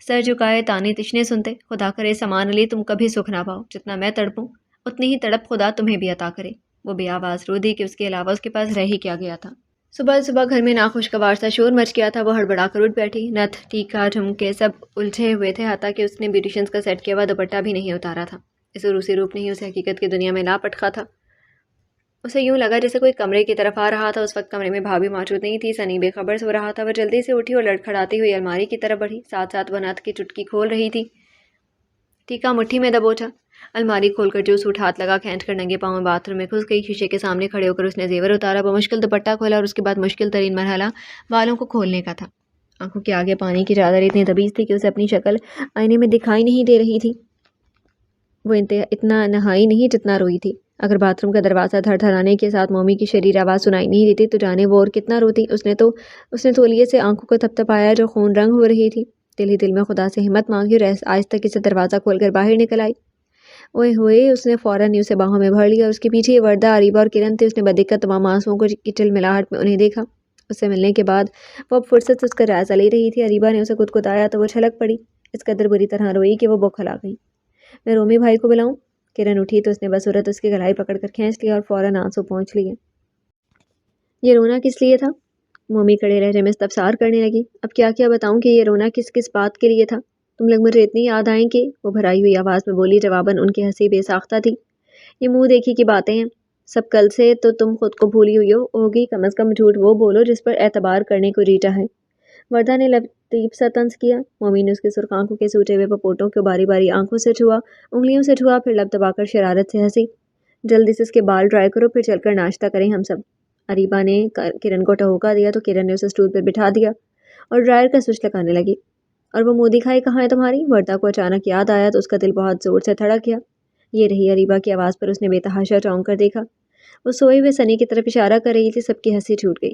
سر جھکائے تانے تشنے سنتے۔ خدا کرے سامان علی تم کبھی سکھ نہ پاؤ، جتنا میں تڑپوں اتنی ہی تڑپ خدا تمہیں بھی عطا کرے۔ وہ بے آواز رو دی کہ اس کے علاوہ اس کے پاس رہ ہی کیا گیا تھا۔ صبح گھر میں ناخوشگوار سا شور مچ گیا تھا۔ وہ ہڑبڑا کر اٹھ بیٹھی۔ نتھ، ٹیکا، جھمکے سب الجھے ہوئے تھے، حتیٰ کہ اس نے بیوٹیشینز کا سیٹ کیا ہوا دوپٹہ بھی نہیں اتارا تھا۔ اس روسی روپ نے ہی اسے حقیقت کی دنیا میں لا پٹکا تھا۔ اسے یوں لگا جیسے کوئی کمرے کی طرف آ رہا تھا۔ اس وقت کمرے میں بھابھی موجود نہیں تھی۔ سنی بے خبر سو رہا تھا۔ وہ جلدی سے اٹھی اور لڑکھڑاتی ہوئی الماری کی طرف بڑھی، ساتھ ساتھ وہ نتھ کی چٹکی کھول رہی تھی۔ ٹیکا مٹھی میں دبوچا، الماری کھول کر جو سوٹ ہاتھ لگا کھینچ کر ننگے پاؤں باتھ روم میں گھس گئی۔ شیشے کے سامنے کھڑے ہو کر اس نے زیور اتارا، بمشکل دوپٹہ کھولا اور اس کے بعد مشکل ترین مرحلہ بالوں کو کھولنے کا تھا۔ آنکھوں کے آگے پانی کی چادر اتنی دبیز تھی کہ اسے اپنی شکل آئینے میں دکھائی نہیں دے رہی تھی۔ وہ اتنا نہائی نہیں جتنا روئی تھی۔ اگر باتھ روم کا دروازہ دھڑ دھڑانے کے ساتھ مومی کی شریر آواز سنائی نہیں دیتی تو جانے وہ اور کتنا روتی۔ اس نے تولیے سے آنکھوں کو تھپتھپایا جو خون رنگ ہو رہی تھی۔ دل ہی دل میں خدا سے ہمت مانگی اور آہستہ سے دروازہ کھول کر باہر نکل آئی۔ اوئے ہوئے، اس نے فوراً اسے باہوں میں بھر لیا اور اس کے پیچھے وردہ، اریبہ اور کرن تھے۔ اس نے بدقت تمام آنسوؤں کو کی ٹلملاہٹ میں انہیں دیکھا۔ اس سے ملنے کے بعد وہ اب فرصت سے اس کا جائزہ لے رہی تھی۔ اریبہ نے اسے کتکتایا تو وہ چھلک پڑی، اس قدر بری طرح روئی کہ وہ بوکھل آ گئی۔ میں رومی بھائی کو بلاؤں؟ کرن اٹھی تو اس نے بصورت اس کی گلائی پکڑ کر کھینچ لیا اور فوراً آنسو پونچھ لیے۔ یہ رونا کس لیے تھا؟ مومی کڑے لہجے میں استفسار کرنے لگی۔ اب کیا بتاؤں کہ یہ رونا کس بات کے لیے تھا؟ تم لوگ مجھے اتنی یاد آئیں کہ، وہ بھرائی ہوئی آواز میں بولی۔ جواباً ان کی ہنسی بے ساختہ تھی۔ یہ منہ دیکھی کی باتیں ہیں، سب کل سے تو تم خود کو بھولی ہوئی ہوگی، کم از کم جھوٹ وہ بولو جس پر اعتبار کرنے کو جی چاہے۔ وردہ نے لطیف سا طنز کیا۔ مومی نے اس کے سرخ آنکھوں کے سوٹے ہوئے پپوٹوں کو باری باری آنکھوں سے چھوا، انگلیوں سے چھوا، پھر لب دبا کر شرارت سے ہنسی۔ جلدی سے اس کے بال ڈرائی کرو، پھر چل کر ناشتہ کریں ہم سب۔ اریبہ نے کرن کو ٹہوکا دیا تو کرن نے اسے اسٹول پر بٹھا دیا اور ڈرائر کا سوئچ لگانے لگی۔ اور وہ منہ دکھائی کہاں ہے تمہاری؟ وردہ کو اچانک یاد آیا تو اس کا دل بہت زور سے دھڑک گیا۔ یہ رہی۔ اریبہ کی آواز پر اس نے بے تحاشا چونک کر دیکھا۔ وہ سوئے ہوئے سنی کی طرف اشارہ کر رہی تھی۔ سب کی ہنسی چھوٹ گئی۔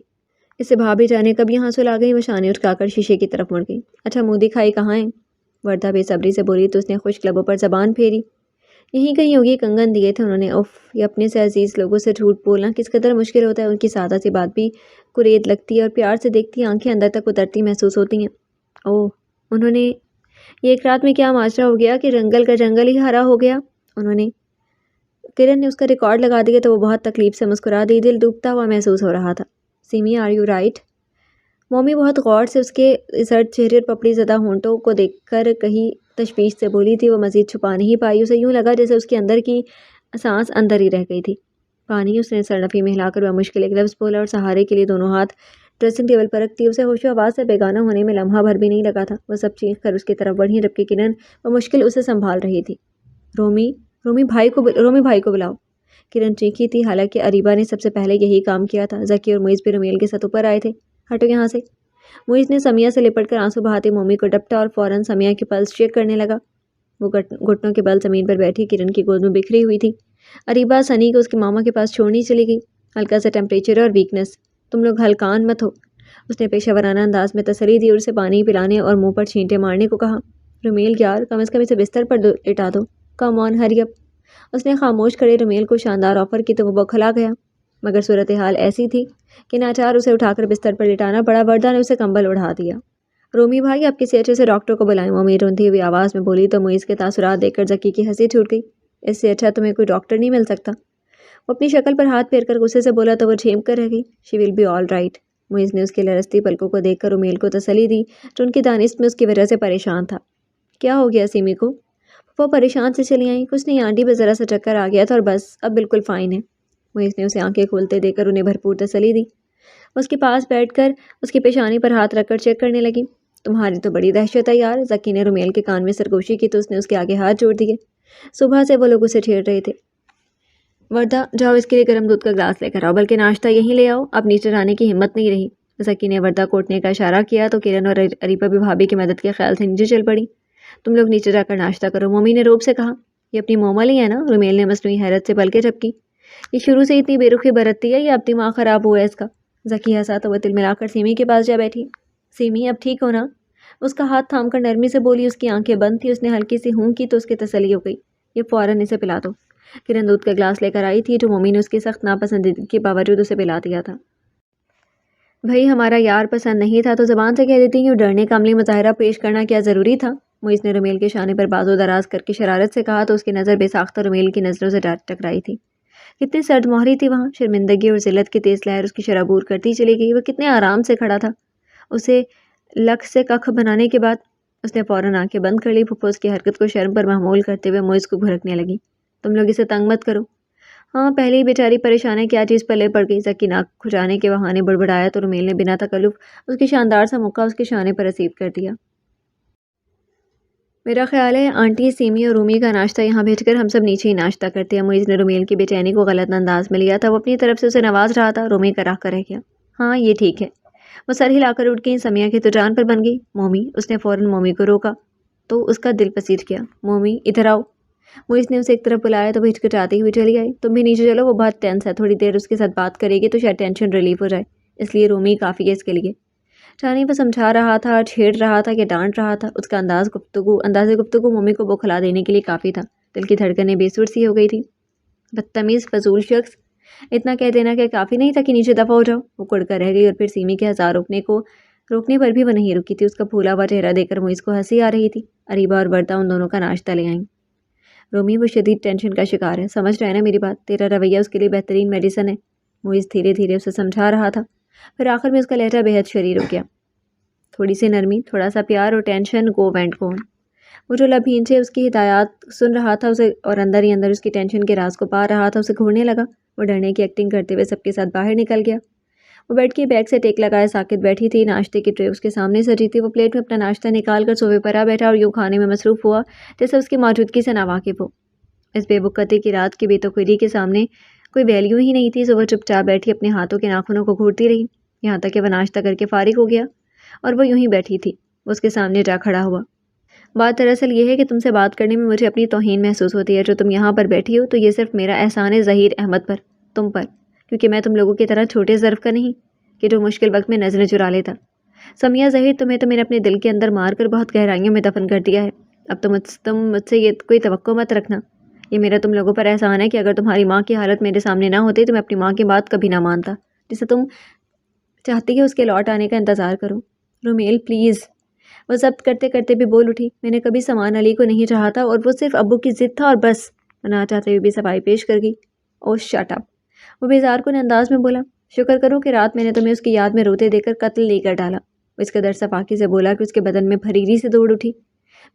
اسے بھابھی جانے کب یہاں سلا گئی؟ وہ شانے اٹھا کر شیشے کی طرف مڑ گئی۔ اچھا منہ دکھائی کہاں ہے؟ وردہ بے صبری سے بولی تو اس نے خشک لبوں پر زبان پھیری۔ یہیں کہیں ہوگی، کنگن دیے تھے انہوں نے۔ اف، یہ اپنے سے عزیز لوگوں سے جھوٹ بولنا کس قدر مشکل ہوتا ہے۔ ان کی سادہ سی بات بھی کرید لگتی ہے اور پیار سے دیکھتی آنکھیں اندر تک اترتی محسوس ہوتی ہیں۔ اوہ، انہوں نے یہ ایک رات میں کیا ماجرا ہو گیا کہ جنگل کا جنگل ہی ہرا ہو گیا؟ انہوں نے کرن نے اس کا ریکارڈ لگا دیا تو وہ بہت تکلیف سے مسکرا دی۔ دل ڈوبتا ہوا محسوس ہو رہا تھا۔ Simi, are you right? مومی بہت غور سے اس کے زرد چہرے اور پپڑی زدہ ہونٹوں کو دیکھ کر کہیں تشویش سے بولی تھی۔ وہ مزید چھپا نہیں پائی، اسے یوں لگا جیسے اس کے اندر کی سانس اندر ہی رہ گئی تھی۔ پانی اس نے سرنفی میں ہلا کر بمشکل ایک لفظ بولا اور سہارے کے لیے دونوں ہاتھ ڈریسنگ ٹیبل پر رکھ دی۔ اسے ہوش و حواس سے بیگانہ ہونے میں لمحہ بھر بھی نہیں لگا تھا۔ وہ سب چیخ کر اس کی طرف بڑھی جبکہ کرن بمشکل اسے سنبھال رہی تھی۔ رومی بھائی کو بلاؤ۔ کرن چیخی تھی، حالانکہ اریبہ نے سب سے پہلے یہی کام کیا تھا۔ ذکی اور معیز بھی رومیل کے ساتھ اوپر آئے تھے۔ ہٹو یہاں سے۔ معیز نے سمیہ سے لپٹ کر آنسو بہاتے مومی کو ڈپٹا اور فوراً سمیہ کی پلس چیک کرنے لگا۔ وہ گھٹنوں کے بل زمین پر بیٹھی کرن کی گود میں بکھری ہوئی تھی۔ اریبہ سنی کو اس کے ماما کے پاس چھوڑنی چلی گئی۔ ہلکا سا ٹیمپریچر اور ویکنس، تم لوگ ہلکان مت ہو، اس نے پیشہ ورانہ انداز میں تسلی دی اور اسے پانی پلانے اور منہ پر چھینٹے مارنے کو کہا۔ رومیل یار، کم از کم اسے بستر پر لٹا دو، کم آن ہری اپ۔ اس نے خاموش کھڑے رومیل کو شاندار آفر کی تو وہ بوکھلا گیا، مگر صورتحال ایسی تھی کہ ناچار اسے اٹھا کر بستر پر لٹانا پڑا۔ وردہ نے اسے کمبل اڑا دیا۔ رومی بھائی، آپ کسی اچھے سے ڈاکٹر کو بلائیں، مومی روندھی ہوئی آواز میں بولی تو معیز کے تاثرات دیکھ کر ذکی کی ہنسی چھوٹ گئی۔ اس سے اچھا تمہیں کوئی ڈاکٹر نہیں مل سکتا؟ وہ اپنی شکل پر ہاتھ پھیر کر غصے سے بولا تو وہ جھیم کر رہ گئی۔ شی ول بی آل رائٹ۔ معیز نے اس کی لرزتی پلکوں کو دیکھ کر رومیل کو تسلی دی جو ان کی دانست میں اس کی وجہ سے پریشان تھا۔ کیا ہو گیا سیمی کو؟ وہ پریشان سے چلی آئیں۔ کچھ نہیں آنٹی، بس ذرا سا چکر آ گیا تھا اور بس اب بالکل فائن ہے۔ معیز نے اسے آنکھیں کھولتے دیکھ کر انہیں بھرپور تسلی دی۔ وہ اس کے پاس بیٹھ کر اس کی پیشانی پر ہاتھ رکھ کر چیک کرنے لگی۔ تمہاری تو بڑی دہشت ہے یار۔ ذکی نے رومیل کے کان میں سرگوشی کی تو اس نے اس کے آگے ہاتھ جوڑ دیے۔ صبح سے وہ لوگ اسے چھیڑ رہے تھے۔ وردہ، جاؤ اس کے لیے گرم دودھ کا گلاس لے کر آؤ، بلکہ ناشتہ یہیں لے آؤ۔ اب نیچے جانے کی ہمت نہیں رہی۔ ذکی نے وردہ کو اٹھنے کا اشارہ کیا تو کرن اور اریبہ بھی بھابھی کی مدد کے خیال سے نیچے چل پڑی۔ تم لوگ نیچے جا کر ناشتہ کرو، مومی نے روب سے کہا۔ یہ اپنی مومل ہی ہے نا؟ رومیل نے مصنوعی حیرت سے پلکیں جھپکی۔ یہ شروع سے اتنی بے رخی برتتی ہے یا اب دماغ خراب ہوا ہے اس کا؟ ذکی ہنسا تو وہ تل ملا کر سیمی کے پاس جا بیٹھی۔ سیمی، اب ٹھیک ہو نا؟ اس کا ہاتھ تھام کر نرمی سے بولی۔ اس کی آنکھیں بند تھی۔ اس نے ہلکی سی ہوں کی تو اس کی تسلی ہو گئی۔ یہ فوراً اسے پلا دو۔ کرن دودھ کا گلاس لے کر آئی تھی جو مومی نے اس کی سخت ناپسندیدگی کے باوجود اسے پلا دیا تھا۔ بھائی ہمارا یار پسند نہیں تھا تو زبان سے کہہ دیتی، یوں ڈرنے کا عملی مظاہرہ پیش کرنا کیا ضروری تھا؟ معیز نے رومیل کے شانے پر بازو دراز کر کے شرارت سے کہا تو اس کی نظر بے ساختہ رومیل کی نظروں سے ٹکرائی تھی۔ کتنی سرد مہری تھی وہاں، شرمندگی اور ذلت کی تیز لہر اس کی شرابور کرتی چلی گئی۔ وہ کتنے آرام سے کھڑا تھا۔ اسے لک سے ککھ بنانے کے بعد اس نے فوراً آنکھیں بند کر لی۔ پھپھو اس کی حرکت کو شرم پر محمول کرتے ہوئے معیز کو گھرکنے لگی۔ تم لوگ اسے تنگ مت کرو۔ ہاں، پہلے ہی بیچاری پریشان ہے، کیا چیز پلے پڑ گئی؟ ذکی ناک کھجانے کے بہانے بڑبڑایا تو رومیل نے بنا تکلف اس کی شاندار سا مکہ اس کے شانے پر رسیب کر دیا۔ میرا خیال ہے آنٹی، سیمی اور رومی کا ناشتہ یہاں بھیج کر ہم سب نیچے ہی ناشتہ کرتے ہیں۔ معیز نے رومیل کی بے چینی کو غلط انداز میں لیا تھا۔ وہ اپنی طرف سے اسے نواز رہا تھا۔ رومی کراہ کر رہ گیا۔ ہاں یہ ٹھیک ہے۔ وہ سر ہلا کر اٹھ گئی۔ سمیہ کی تو جان پر بن گئی۔ مومی، اس نے فوراً مومی کو روکا تو اس کا دل پسیج گیا۔ مومی ادھر آؤ۔ معیز نے اسے ایک طرف بلایا تو وہ ہچکچاتی ہوئی چلی آئی۔ تم بھی نیچے چلو، وہ بہت ٹینس ہے، تھوڑی دیر اس کے ساتھ بات کرے گی تو شاید ٹینشن ریلیف ہو جائے، اس لیے رومی کافی ہے اس کے لیے۔ جانی وہ سمجھا رہا تھا، چھیڑ رہا تھا یا ڈانٹ رہا تھا، اس کا انداز گفتگو مومی کو بوکھلا دینے کے لیے کافی تھا۔ دل کی دھڑکنیں بے سر سی ہو گئی تھی۔ بدتمیز فضول شخص، اتنا کہہ دینا کہ کافی نہیں تھا کہ نیچے دفع ہو جاؤ؟ وہ کڑ کر رہ گئی اور پھر سیمی کے ہزار روکنے پر بھی وہ نہیں رکی تھی۔ اس کا پھولا ہوا چہرہ دیکھ کر معیز کو ہنسی آ رہی تھی۔ اریبہ اور وردہ ان دونوں کا ناشتہ لے آئیں۔ رومی، وہ شدید ٹینشن کا شکار ہے، سمجھ رہے ہیں نا میری بات؟ تیرا رویہ اس کے لیے بہترین میڈیسن ہے۔ معیز دھیرے دھیرے اسے سمجھا رہا تھا، پھر آخر میں اس کا لہجہ بےحد شریر ہو گیا۔ تھوڑی سی نرمی، تھوڑا سا پیار اور ٹینشن گو اینڈ گون۔ وہ جو لب ہینچے اس کی ہدایات سن رہا تھا اسے اور اندر ہی اندر اس کی ٹینشن کے راز کو پا رہا تھا، اسے گھورنے لگا۔ وہ ڈرنے کی ایکٹنگ کرتے ہوئے سب کے ساتھ باہر نکل گیا۔ وہ بیٹھ کے بیگ سے ٹیک لگائے ساکت بیٹھی تھی۔ ناشتے کی ٹرے اس کے سامنے سجی تھی۔ وہ پلیٹ میں اپنا ناشتہ نکال کر صوفے پر آ بیٹھا اور یوں کھانے میں مصروف ہوا جیسے اس کی موجودگی سے ناواقف ہو۔ اس بے وقتی کی رات کی بے تقدیری کے سامنے کوئی ویلیو ہی نہیں تھی، سو وہ چپ چاپ بیٹھی اپنے ہاتھوں کے ناخنوں کو گھورتی رہی، یہاں تک کہ وہ ناشتہ کر کے فارغ ہو گیا اور وہ یوں ہی بیٹھی تھی۔ وہ اس کے سامنے جا کھڑا ہوا۔ بات دراصل یہ ہے کہ تم سے بات کرنے میں مجھے اپنی توہین محسوس ہوتی ہے۔ جو تم یہاں پر بیٹھی ہو تو یہ صرف میرا احسان ہے ظہیر احمد پر، تم پر، کیونکہ میں تم لوگوں کی طرح چھوٹے ظرف کا نہیں کہ جو مشکل وقت میں نظریں چرا لیتا۔ سمیہ ظہیر، تمہیں تو میں نے اپنے دل کے اندر مار کر بہت گہرائیوں میں دفن کر دیا ہے۔ اب تم مجھ سے یہ کوئی توقع مت رکھنا۔ یہ میرا تم لوگوں پر احسان ہے کہ اگر تمہاری ماں کی حالت میرے سامنے نہ ہوتی تو میں اپنی ماں کی بات کبھی نہ مانتا۔ جسے تم چاہتی ہے اس کے لوٹ آنے کا انتظار کرو۔ رومیل پلیز، وہ ضبط کرتے کرتے بھی بول اٹھی۔ میں نے کبھی سامان علی کو نہیں چاہا تھا اور وہ صرف ابو کی ضد تھا اور بس۔ نہ چاہتے ہوئے بھی صفائی پیش کر گئی۔ او شٹ اپ، وہ بیزار کن انداز میں بولا۔ شکر کرو کہ رات میں نے تمہیں اس کی یاد میں روتے دیکھ کر قتل نہیں کر ڈالا۔ وہ اس قدر صفاقی سے بولا کہ اس کے بدن میں پھریری سے دوڑ اٹھی۔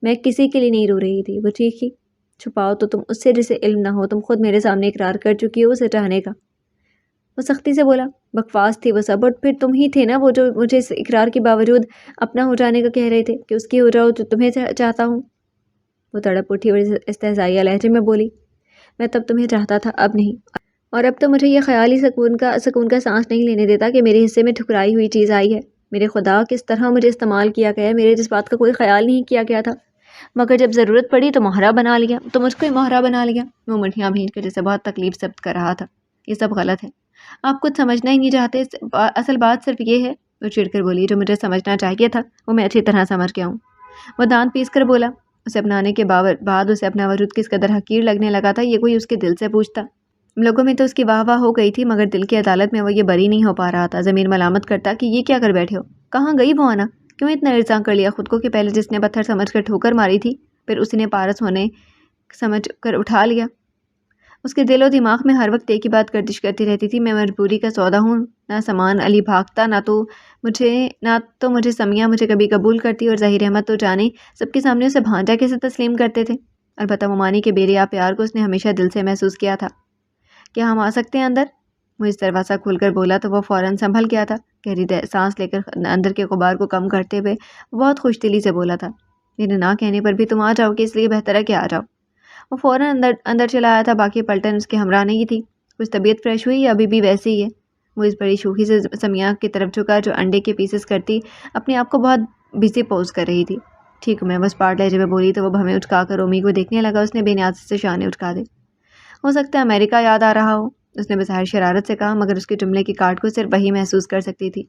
میں کسی کے لیے نہیں رو رہی تھی، وہ چیخی۔ چھپاؤ تو تم اس سے جسے علم نہ ہو، تم خود میرے سامنے اقرار کر چکی ہو اسے چاہنے کا۔ وہ سختی سے بولا۔ بکواس تھی وہ سب، اور پھر تم ہی تھے نا وہ جو مجھے اس اقرار کے باوجود اپنا ہو جانے کا کہہ رہے تھے کہ اس کی ہو جاؤ تو تمہیں چاہتا ہوں۔ وہ تڑپ اٹھی اور استہزائیہ لہجے میں بولی، میں تب تمہیں چاہتا تھا، اب نہیں، اور اب تو مجھے یہ خیال ہی سکون کا سانس نہیں لینے دیتا کہ میرے حصے میں ٹھکرائی ہوئی چیز آئی ہے۔ میرے خدا، کس طرح مجھے استعمال کیا گیا ہے، میرے جذبات کا کوئی خیال نہیں کیا گیا تھا، مگر جب ضرورت پڑی تو مہرا بنا لیا، تو مجھ کو مہرا بنا لیا۔ وہ مٹھیاں بھینچ کر جیسے بہت تکلیف ضبط کر رہا تھا۔ یہ سب غلط ہے، آپ کچھ سمجھنا ہی نہیں چاہتے، اصل بات صرف یہ ہے، وہ چڑ کر بولی، جو مجھے سمجھنا چاہیے تھا وہ میں اچھی طرح سمجھ گیا ہوں۔ وہ دانت پیس کر بولا۔ اسے اپنانے کے بعد اسے اپنا وجود کس قدر حقیر لگنے لگا تھا، یہ کوئی اس کے دل سے پوچھتا۔ لوگوں میں تو اس کی واہ واہ ہو گئی تھی، مگر دل کی عدالت میں وہ یہ بری نہیں ہو پا رہا تھا۔ ضمیر ملامت کرتا کہ یہ کیا کر بیٹھے ہو، کہاں گئی وہ آنا، کیوں اتنا ارزاں کر لیا خود کو کہ پہلے جس نے پتھر سمجھ کر ٹھوکر ماری تھی پھر اس نے پارس ہونے سمجھ کر اٹھا لیا۔ اس کے دل و دماغ میں ہر وقت ایک ہی بات گردش کرتی رہتی تھی، میں مجبوری کا سودا ہوں، نہ سامان علی بھاگتا، نہ تو مجھے سمیہ مجھے کبھی قبول کرتی، اور ظاہر احمد تو جانے سب کے سامنے اسے بھانجا کیسے تسلیم کرتے تھے۔ البتہ ممانی کے بے ریا پیار کو اس نے ہمیشہ دل سے محسوس کیا تھا۔ کیا ہم آ سکتے ہیں اندر؟ وہ اس دروازہ کھول کر بولا تو وہ فوراً سنبھل گیا تھا۔ گہری سانس لے کر اندر کے غبار کو کم کرتے ہوئے وہ بہت خوش دلی سے بولا تھا، میرے نہ کہنے پر بھی تم آ جاؤ گے، اس لیے بہتر ہے کہ آ جاؤ۔ وہ فوراً اندر چلا آیا تھا، باقی پلٹن اس کے ہمراہ نہیں تھی۔ کچھ طبیعت فریش ہوئی یا ابھی بھی ویسے ہی ہے؟ وہ اس بڑی شوخی سے سمیہ کی طرف جھکا جو انڈے کے پیسز کرتی اپنے آپ کو بہت بزی پوز کر رہی تھی۔ ٹھیک میں بس پارٹ لہجے میں بولی تو وہ بھویں اٹکا کر رومی کو دیکھنے لگا۔ اس نے بے نیازی سے شانے اٹکا دے۔ ہو سکتا ہے امریکہ یاد آ رہا ہو، اس نے بظاہر شرارت سے کہا، مگر اس کے جملے کی کاٹ کو صرف وہی محسوس کر سکتی تھی۔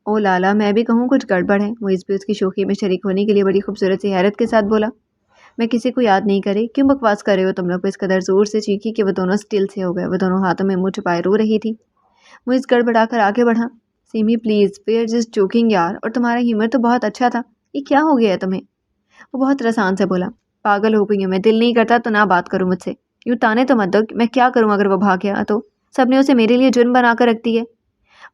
او لالا، میں بھی کہوں کچھ گڑبڑ ہے۔ وہ اس بھی اس کی شوخی میں شریک ہونے کے لیے بڑی خوبصورت سی حیرت کے ساتھ بولا، میں کسی کو یاد نہیں کرے، کیوں بکواس کر رہے ہو تم لوگ؟ اس قدر زور سے چیخی کہ وہ دونوں سٹل سے ہو گئے۔ وہ دونوں ہاتھوں میں منہ چھپائے رو رہی تھی۔ وہ اس گڑبڑا کر آگے بڑھا، Simi please, we are just joking یار، اور تمہارا ہیومر تو بہت اچھا تھا، یہ کیا ہو گیا ہے تمہیں؟ وہ بہت رسان سے بولا، پاگل ہو گئی ہوں میں، دل نہیں کرتا تو نہ بات کروں مجھ سے، یوں تانے تو مت دو، میں کیا کروں اگر وہ بھاگ گیا تو؟ سب نے اسے میرے لیے جرم بنا کر رکھ دی ہے۔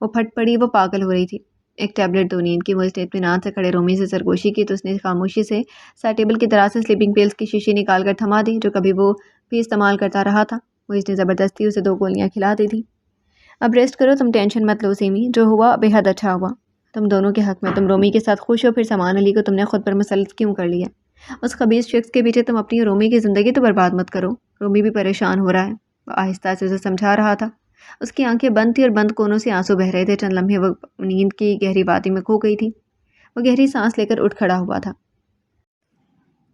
وہ پھٹ پڑی، وہ پاگل ہو رہی تھی۔ ایک ٹیبلٹ دو نیند کی۔ وہ اس نے اطمینان سے کھڑے رومی سے سرگوشی کی تو اس نے خاموشی سے سائڈ ٹیبل کی طرح سے سلیپنگ پیلز کی شیشی نکال کر تھما دی جو کبھی وہ بھی استعمال کرتا رہا تھا۔ وہ اس نے زبردستی اسے 2 گولیاں کھلا دی تھی۔ اب ریسٹ کرو، تم ٹینشن مت لو سیمی، جو ہوا بے حد اچھا ہوا، تم دونوں کے حق میں، تم رومی کے ساتھ خوش ہو، پھر سامان علی کو تم نے خود پر مسلط کیوں کر لیا؟ اس خبیث شخص کے پیچھے تم اپنی رومی کی زندگی تو برباد مت کرو، رومی بھی پریشان ہو رہا ہے۔ وہ آہستہ سے اسے سمجھا رہا تھا۔ اس کی آنکھیں بند تھی اور بند کونوں سے آنسو بہہ رہے تھے۔ چند لمحے وہ نیند کی گہری وادی میں کھو گئی تھی۔ وہ گہری سانس لے کر اٹھ کھڑا ہوا تھا۔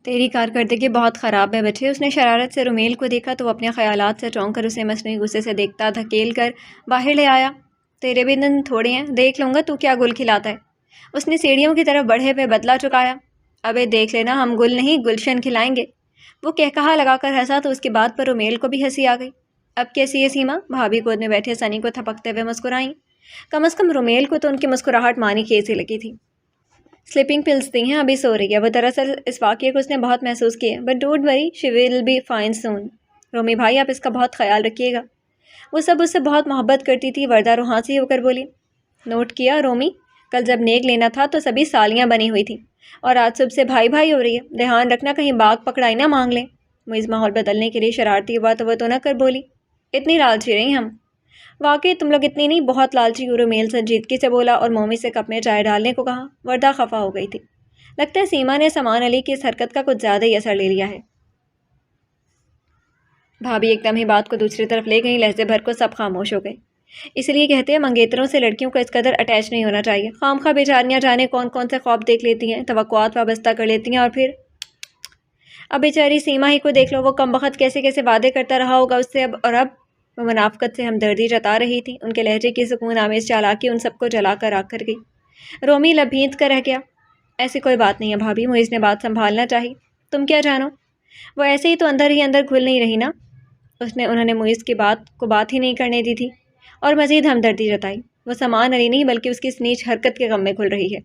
تیری کارکردگی بہت خراب ہے بچے۔ اس نے شرارت سے رومیل کو دیکھا تو وہ اپنے خیالات سے چونک کر اسے مصنوعی غصے سے دیکھتا دھکیل کر باہر لے آیا۔ تیرے بھی دن تھوڑے ہیں، دیکھ لوں گا تو کیا گل کھلاتا ہے۔ اس نے سیڑھیوں کی طرف بڑھے ہوئے بدلہ چکایا۔ ابے دیکھ لینا، ہم گل نہیں گلشن کھلائیں گے۔ وہ کہا لگا کر ہنسا تو اس کی بات پر رومیل کو بھی ہنسی آ گئی۔ اب کیسی ہے سیما؟ بھابھی گود میں بیٹھے سنی کو تھپکتے ہوئے مسکرائیں۔ کم از کم رومیل کو تو ان کی مسکراہٹ مانی کیسی لگی تھی۔ سلیپنگ پلز دی ہیں، ابھی سو رہی ہے۔ وہ دراصل اس واقعے کو اس نے بہت محسوس کیا، but don't worry, she will be fine سون۔ رومی بھائی، آپ اس کا بہت خیال رکھیے گا۔ وہ سب اس سے بہت محبت کرتی تھی۔ وردہ روحانسی ہو کر بولی، نوٹ کیا رومی، کل جب نیک لینا تھا تو سبھی سالیاں بنی ہوئی تھیں، اور آج صبح سے بھائی بھائی ہو رہی ہے۔ دھیان رکھنا کہیں باغ پکڑائی نہ مانگ لیں۔ وہ اس ماحول بدلنے کے لیے شرارتی ہوا تو وہ تو نہ کر بولی، اتنی لالچی رہی ہم؟ واقعی تم لوگ اتنی نہیں، بہت لالچی ہو، رومیل سنجیدگی سے بولا اور مومی سے کپ میں چائے ڈالنے کو کہا۔ وردہ خفا ہو گئی تھی۔ لگتا ہے سیما نے سامان علی کی اس حرکت کا کچھ زیادہ ہی اثر لے لیا ہے۔ بھابھی ایک دم ہی بات کو دوسری طرف لے گئی۔ لہجے بھر کو سب خاموش ہو گئے۔ اس لیے کہتے ہیں منگیتروں سے لڑکیوں کو اس قدر اٹیچ نہیں ہونا چاہیے۔ خام خواہ بیچاریاں جانے کون کون سے خواب دیکھ لیتی ہیں، توقعات وابستہ کر لیتی ہیں، اور پھر اب بیچاری سیما ہی کو دیکھ لو، وہ کمبخت کیسے کیسے وعدے کرتا رہا ہوگا اس سے، اب وہ منافقت سے ہمدردی جتا رہی تھی۔ ان کے لہجے کی سکون آمیز چالاکی ان سب کو جلا کر آگ کر گئی۔ رومی لبھیت کر رہ گیا۔ ایسی کوئی بات نہیں ہے بھابھی، معیز نے بات سنبھالنا چاہی، تم کیا جانو، وہ ایسے ہی تو اندر ہی اندر گھل نہیں رہی نا۔ انہوں نے معیز کی بات ہی نہیں کرنے دی تھی اور مزید ہمدردی جتائی۔ وہ سامان علی نہیں بلکہ اس کی اس نیچ حرکت کے غم میں گھل رہی ہے۔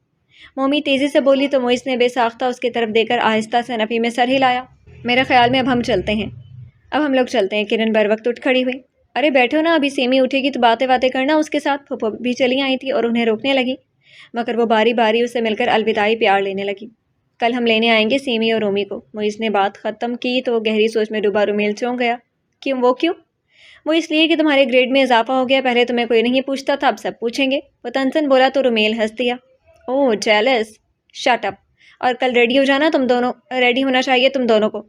مومی تیزی سے بولی تو معیز نے بے ساختہ اس کی طرف دے کر آہستہ سے نفی میں سر ہلایا۔ میرے خیال میں اب ہم لوگ چلتے ہیں۔ کرن بر وقت اٹھ کھڑی ہوئی۔ ارے بیٹھو نا، ابھی سیمی اٹھے گی تو باتیں باتیں کرنا اس کے ساتھ۔ پھپھو بھی چلی آئی تھی اور انہیں روکنے لگی، مگر وہ باری باری اس سے مل کر الوداعی پیار لینے لگی۔ کل ہم لینے آئیں گے سیمی اور رومی کو۔ معیز نے بات ختم کی تو گہری سوچ میں ڈوبا رومیل چونک گیا۔ کیوں؟ وہ اس لیے کہ تمہارے گریڈ میں اضافہ ہو گیا، پہلے تمہیں کوئی نہیں پوچھتا تھا، اب سب پوچھیں گے۔ وہ تنزن بولا تو رومیل ہنس دیا۔ اوہ جیلس، شٹ اپ، اور کل ریڈی ہو جانا، ریڈی ہونا چاہیے تم دونوں کو۔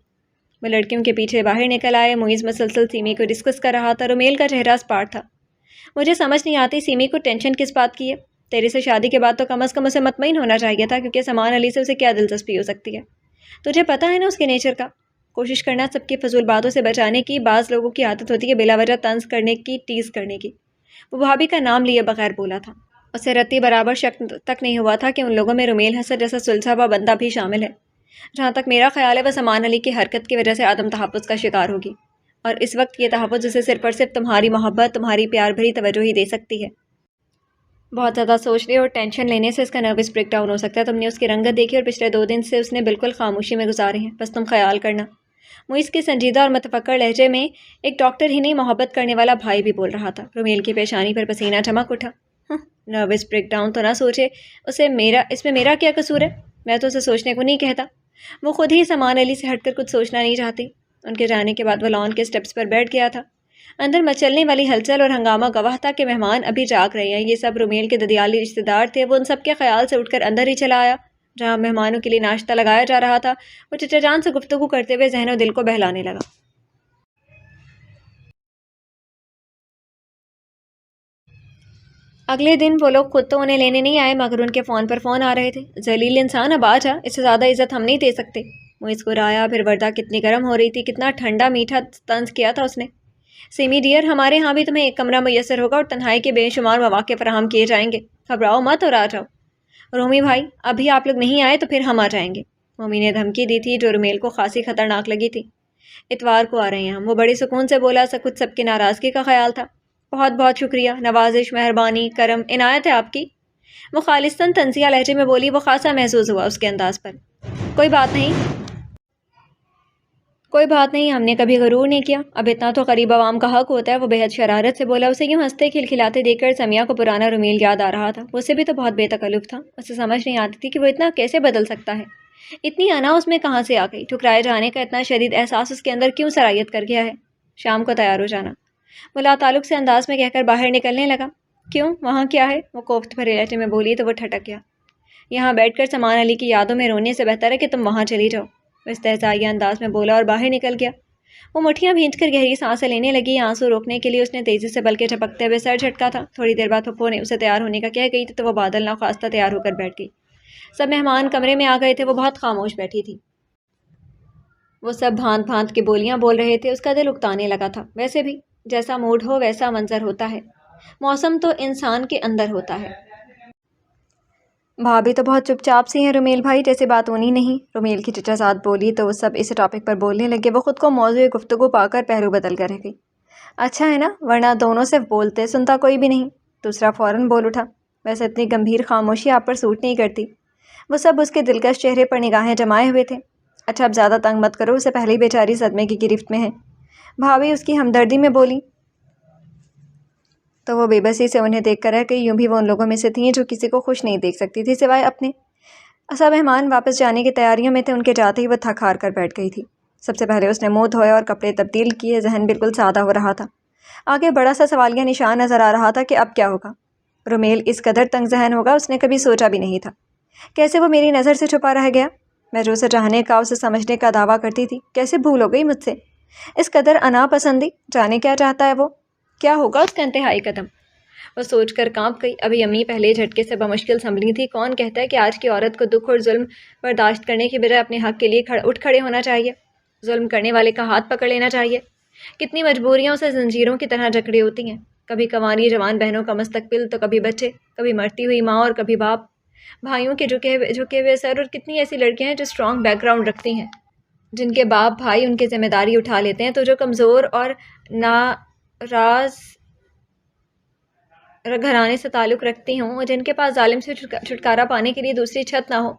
وہ لڑکیوں کے پیچھے باہر نکل آئے۔ معیز مسلسل سیمی کو ڈسکس کر رہا تھا۔ رومیل کا چہرہ اسپاٹ تھا۔ مجھے سمجھ نہیں آتی سیمی کو ٹینشن کس بات کی ہے؟ تیرے سے شادی کے بعد تو کم از کم اسے مطمئن ہونا چاہیے تھا، کیونکہ سامان علی سے اسے کیا دلچسپی ہو سکتی ہے؟ تجھے پتہ ہے نا اس کے نیچر کا، کوشش کرنا سب کی فضول باتوں سے بچانے کی۔ بعض لوگوں کی عادت ہوتی ہے بلا وجہ طنز کرنے کی، ٹیز کرنے کی۔ وہ بھابھی کا نام لیے بغیر بولا تھا۔ اسے رتی برابر شک تک نہیں ہوا تھا کہ ان لوگوں میں رومیل حسن جیسا سلجھا ہوا بندہ بھی شامل ہے۔ جہاں تک میرا خیال ہے وہ سامان علی کی حرکت کی وجہ سے عدم تحفظ کا شکار ہوگی، اور اس وقت یہ تحفظ اسے صرف اور صرف تمہاری محبت، تمہاری پیار بھری توجہ ہی دے سکتی ہے۔ بہت زیادہ سوچنے اور ٹینشن لینے سے اس کا نروس بریک ڈاؤن ہو سکتا ہے۔ تم نے اس کی رنگت دیکھی اور پچھلے 2 دن سے اس نے بالکل خاموشی میں گزارے ہیں، بس تم خیال کرنا۔ معیز کے سنجیدہ اور متفکر لہجے میں ایک ڈاکٹر ہی نہیں، محبت کرنے والا بھائی بھی بول رہا تھا۔ رومیل کی پیشانی پر پسینہ چمک اٹھا۔ نروس بریک ڈاؤن تو نہ سوچے، اس میں میرا کیا قصور ہے؟ میں تو اسے سوچنے کو نہیں کہتا۔ وہ خود ہی سامان علی سے ہٹ کر کچھ سوچنا نہیں چاہتی۔ ان کے جانے کے بعد وہ لان کے سٹیپس پر بیٹھ گیا تھا۔ اندر مچلنے والی ہلچل اور ہنگامہ گواہ تھا کہ مہمان ابھی جاگ رہے ہیں۔ یہ سب رومیل کے ددیالی رشتہ دار تھے۔ وہ ان سب کے خیال سے اٹھ کر اندر ہی چلا آیا۔ جہاں مہمانوں کے لیے ناشتہ لگایا جا رہا تھا، وہ چچا جان سے گفتگو کرتے ہوئے ذہن و دل کو بہلانے لگا۔ اگلے دن وہ لوگ خود تو انہیں لینے نہیں آئے، مگر ان کے فون پر فون آ رہے تھے۔ ذلیل انسان، اب آ جا، اس سے زیادہ عزت ہم نہیں دے سکتے۔ معیز کو رایا، پھر وردہ کتنی گرم ہو رہی تھی، کتنا ٹھنڈا میٹھا طنز کیا تھا اس نے۔ سیمی ڈیئر، ہمارے ہاں بھی تمہیں ایک کمرہ میسر ہوگا اور تنہائی کے بے شمار مواقع فراہم کیے جائیں گے۔ گھبراؤ مت اور آ جاؤ۔ رومی بھائی، ابھی آپ لوگ نہیں آئے تو پھر ہم آ جائیں گے، مومی نے دھمکی دی تھی، جو رومیل کو خاصی خطرناک لگی تھی۔ اتوار کو آ رہے ہیں ہم، وہ بڑی سکون سے بولا۔ کچھ سب کی ناراضگی کا خیال تھا۔ بہت بہت شکریہ، نوازش، مہربانی، کرم، عنایت ہے آپ کی، وہ خالصتاً طنزیہ لہجے میں بولی۔ وہ خاصا محظوظ ہوا اس کے انداز پر۔ کوئی بات نہیں، ہم نے کبھی غرور نہیں کیا، اب اتنا تو غریب عوام کا حق ہوتا ہے، وہ بے حد شرارت سے بولا۔ اسے یوں ہنستے کھلکھلاتے دیکھ کر سمیہ کو پرانا رومیل یاد آ رہا تھا۔ وہ اسے بھی تو بہت بے تکلف تھا، اسے سمجھ نہیں آتی تھی کہ وہ اتنا کیسے بدل سکتا ہے۔ اتنی انا اس میں کہاں سے آ گئی؟ ٹھکرائے جانے کا اتنا شدید احساس اس کے اندر کیوں سرایت کر گیا ہے؟ شام کو تیار ہو جانا، وہ لا تعلق سے انداز میں کہہ کر باہر نکلنے لگا۔ کیوں؟ وہاں کیا ہے؟ وہ کوفت بھرے لہجے میں بولی تو وہ ٹھٹک گیا۔ یہاں بیٹھ کر سامان علی کی یادوں میں رونے سے بہتر ہے کہ تم وہاں چلی جاؤ، وہ استہزائیہ انداز میں بولا اور باہر نکل گیا۔ وہ مٹھیاں بھینچ کر گہری سانسیں لینے لگی۔ آنسو روکنے کے لیے اس نے تیزی سے بلکہ جھپکتے ہوئے سر جھٹکا تھا۔ تھوڑی دیر بعد پھپھو نے اسے تیار ہونے کا کہہ گئی تھی تو وہ بادل ناخواستہ تیار ہو کر بیٹھ گئی۔ سب مہمان کمرے میں آ گئے تھے۔ وہ بہت خاموش بیٹھی تھی۔ وہ سب بھانت بھانت کی بولیاں بول رہے تھے۔ اس کا دل اکتانے لگا تھا۔ ویسے بھی جیسا موڈ ہو ویسا منظر ہوتا ہے، موسم تو انسان کے اندر ہوتا ہے۔ بھابھی تو بہت چپ چاپ سی ہیں رومیل بھائی، جیسے بات ہونی نہیں، رومیل کی چچا زاد بولی تو وہ سب اس ٹاپک پر بولنے لگے۔ وہ خود کو موضوع گفتگو پا کر پہلو بدل کر رہ گئی۔ اچھا ہے نا، ورنہ دونوں صرف بولتے، سنتا کوئی بھی نہیں۔ دوسرا فوراً بول اٹھا، ویسے اتنی گمبھیر خاموشی آپ پر سوٹ نہیں کرتی۔ وہ سب اس کے دلکش چہرے پر نگاہیں جمائے ہوئے تھے۔ اچھا اب زیادہ تنگ مت کرو، اسے پہلے ہی بیچاری صدمے کی گرفت میں ہے، بھابھی اس کی ہمدردی میں بولی تو وہ بے بسی سے انہیں دیکھ کر رہ گئی۔ یوں بھی وہ ان لوگوں میں سے تھیں جو کسی کو خوش نہیں دیکھ سکتی تھی سوائے اپنے۔ سب مہمان واپس جانے کی تیاریوں میں تھے۔ ان کے جاتے ہی وہ تھک ہار کر بیٹھ گئی تھی۔ سب سے پہلے اس نے منہ دھویا اور کپڑے تبدیل کیے۔ ذہن بالکل سادہ ہو رہا تھا۔ آگے بڑا سا سوالیہ نشان نظر آ رہا تھا کہ اب کیا ہوگا۔ رومیل اس قدر تنگ ذہن ہوگا اس نے کبھی سوچا بھی نہیں تھا۔ کیسے وہ میری نظر سے چھپا رہ گیا؟ میں جو اسے چاہنے کا، اسے سمجھنے کا دعویٰ کرتی تھی، کیسے بھول ہو گئی مجھ سے؟ اس قدر انا پسندی، جانے کیا چاہتا ہے وہ؟ کیا ہوگا اس کا انتہائی قدم؟ وہ سوچ کر کانپ گئی۔ ابھی امی پہلے جھٹکے سے بمشکل سنبھلی تھی۔ کون کہتا ہے کہ آج کی عورت کو دکھ اور ظلم برداشت کرنے کی بجائے اپنے حق کے لیے اٹھ کھڑے ہونا چاہیے، ظلم کرنے والے کا ہاتھ پکڑ لینا چاہیے؟ کتنی مجبوریاں اسے زنجیروں کی طرح جکڑی ہوتی ہیں، کبھی کنواری جوان بہنوں کا مستقبل، تو کبھی بچے، کبھی مرتی ہوئی ماں اور کبھی باپ، بھائیوں کے جھکے ہوئے سر، اور کتنی ایسی لڑکیاں ہیں جو اسٹرانگ بیک گراؤنڈ رکھتی ہیں، جن کے باپ بھائی ان کی ذمہ داری اٹھا لیتے ہیں، تو جو کمزور اور ناراض گھرانے سے تعلق رکھتی ہوں، اور جن کے پاس ظالم سے چھٹکارا پانے کے لیے دوسری چھت نہ ہو،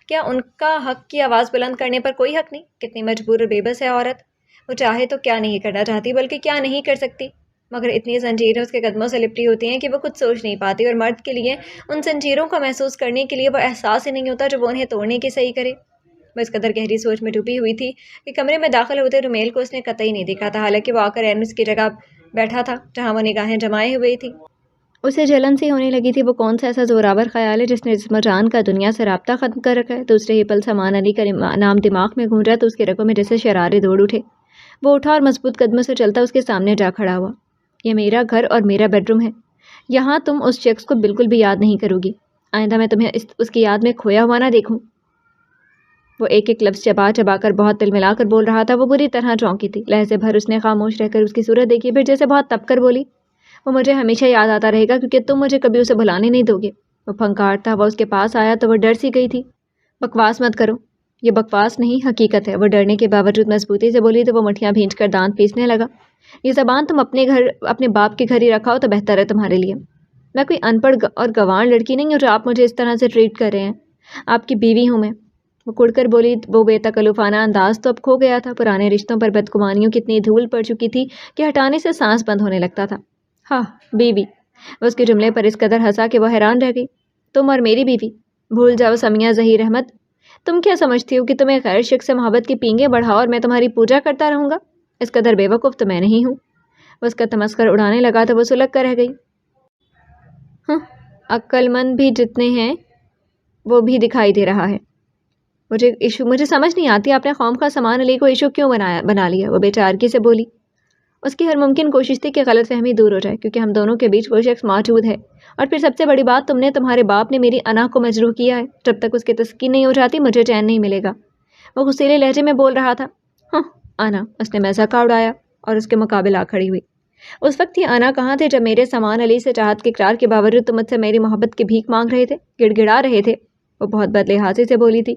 کیا ان کا حق کی آواز بلند کرنے پر کوئی حق نہیں؟ کتنی مجبور اور بے بس ہے عورت۔ وہ چاہے تو کیا نہیں کرنا چاہتی، بلکہ کیا نہیں کر سکتی۔ مگر اتنی زنجیریں اس کے قدموں سے لپٹی ہوتی ہیں کہ وہ کچھ سوچ نہیں پاتی، اور مرد کے لیے ان زنجیروں کو محسوس کرنے کے لیے وہ احساس ہی نہیں ہوتا جو وہ انہیں توڑنے کی صحیح کرے۔ وہ اس قدر گہری سوچ میں ڈوبی ہوئی تھی کہ کمرے میں داخل ہوتے رومیل کو اس نے قطعی نہیں دیکھا تھا، حالانکہ وہ آ کر اس کی جگہ بیٹھا تھا جہاں وہ نگاہیں جمائے ہوئی تھی۔ اسے جلن سی ہونے لگی تھی۔ وہ کون سا ایسا زوراور خیال ہے جس نے جسم و جان کا دنیا سے رابطہ ختم کر رکھا ہے؟ دوسرے ہی پل سامان علی کا نام دماغ میں گونجا تو اس کے رگوں میں جیسے شرارے دوڑ اٹھے۔ وہ اٹھا اور مضبوط قدموں سے چلتا اس کے سامنے جا کھڑا ہوا۔ یہ میرا گھر اور میرا بیڈ روم ہے، یہاں تم اس شخص کو بالکل بھی یاد نہیں کرو گی۔ آئندہ میں تمہیں اس کی یاد میں کھویا ہوا نہ دیکھوں۔ وہ ایک ایک لفظ چبا چبا کر بہت تل ملا کر بول رہا تھا۔ وہ بری طرح چونکی تھی۔ لہجے بھر اس نے خاموش رہ کر اس کی صورت دیکھی، پھر جیسے بہت تپ کر بولی، وہ مجھے ہمیشہ یاد آتا رہے گا کیونکہ تم مجھے کبھی اسے بھلانے نہیں دو گے۔ وہ پھنکار تھا۔ وہ اس کے پاس آیا تو وہ ڈر سی گئی تھی۔ بکواس مت کرو، یہ بکواس نہیں حقیقت ہے۔ وہ ڈرنے کے باوجود مضبوطی سے بولی تو وہ مٹھیاں بھینچ کر دانت پیسنے لگا۔ یہ زبان تم اپنے باپ کے گھر ہی رکھاؤ تو بہتر ہے تمہارے لیے۔ میں کوئی ان پڑھ اور گنوار لڑکی نہیں ہوں جو آپ مجھے اس طرح سے ٹریٹ کر رہے ہیں۔ آپ کی بیوی ہوں میں۔ وہ کڑ کر بولی۔ وہ بے تکلفانہ انداز تو اب کھو گیا تھا۔ پرانے رشتوں پر بدگمانیوں کی اتنی دھول پڑ چکی تھی کہ ہٹانے سے سانس بند ہونے لگتا تھا۔ ہاں بیوی۔ وہ اس کے جملے پر اس قدر ہنسا کہ وہ حیران رہ گئی۔ تم اور میری بیوی؟ بھول جاؤ سمیہ ظہیر احمد، تم کیا سمجھتی ہو کہ تمہیں غیر شخص سے محبت کی پینگیں بڑھاؤ اور میں تمہاری پوجا کرتا رہوں گا؟ اس قدر بے وقوف تو میں نہیں ہوں۔ وہ اس کا تمسخر اڑانے لگا تو وہ سلگ کر رہ گئی۔ عقل مند بھی جتنے ہیں وہ بھی دکھائی دے رہا ہے۔ مجھے سمجھ نہیں آتی آپ نے قوم کا سامان علی کو ایشو کیوں بنا لیا؟ وہ بے چارگی سے بولی۔ اس کی ہر ممکن کوشش تھی کہ غلط فہمی دور ہو جائے کیونکہ ہم دونوں کے بیچ وہ شخص موجود ہے، اور پھر سب سے بڑی بات تمہارے باپ نے میری انا کو مجروح کیا ہے۔ جب تک اس کی تسکین نہیں ہو جاتی مجھے چین نہیں ملے گا۔ وہ غصیلے لہجے میں بول رہا تھا۔ انا؟ اس نے میزہ کا اڑایا اور اس کے مقابل آ کھڑی ہوئی۔ اس وقت یہ انا کہاں تھے جب میرے سامان علی سے چاہت کے اقرار کے باوجود تم مجھ سے میری محبت کی بھیک مانگ رہے تھے، گڑ گڑا رہے تھے؟ وہ بہت بد لحاظی سے بولی تھی۔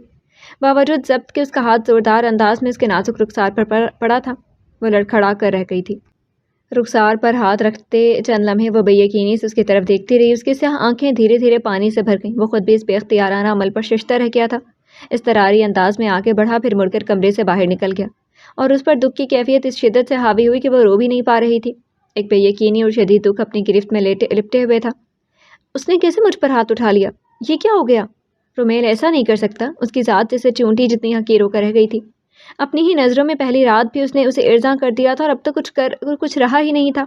باوجود ضبط کے اس کا ہاتھ زوردار انداز میں اس کے نازک رخسار پر پڑا تھا۔ وہ لڑکھڑا کر رہ گئی تھی۔ رخسار پر ہاتھ رکھتے چند لمحے وہ بے یقینی سے اس کی طرف دیکھتی رہی۔ اس کی سیاہ آنکھیں دھیرے دھیرے پانی سے بھر گئیں۔ وہ خود بھی اس بے اختیارانہ عمل پر ششتر رہ گیا تھا۔ اضطراری انداز میں آگے بڑھا، پھر مڑ کر کمرے سے باہر نکل گیا، اور اس پر دکھ کی کیفیت اس شدت سے حاوی ہوئی کہ وہ رو بھی نہیں پا رہی تھی۔ ایک بے یقینی اور شدید دکھ اپنی گرفت میں لپٹے ہوئے تھا۔ اس نے کیسے مجھ پر ہاتھ اٹھا لیا؟ یہ کیا ہو گیا؟ رومیل ایسا نہیں کر سکتا۔ اس کی ذات جیسے چونٹی جتنی حقیر ہو کر رہ گئی تھی۔ اپنی ہی نظروں میں پہلی رات بھی اس نے اسے ارزاں کر دیا تھا، اور اب تک کچھ رہا ہی نہیں تھا۔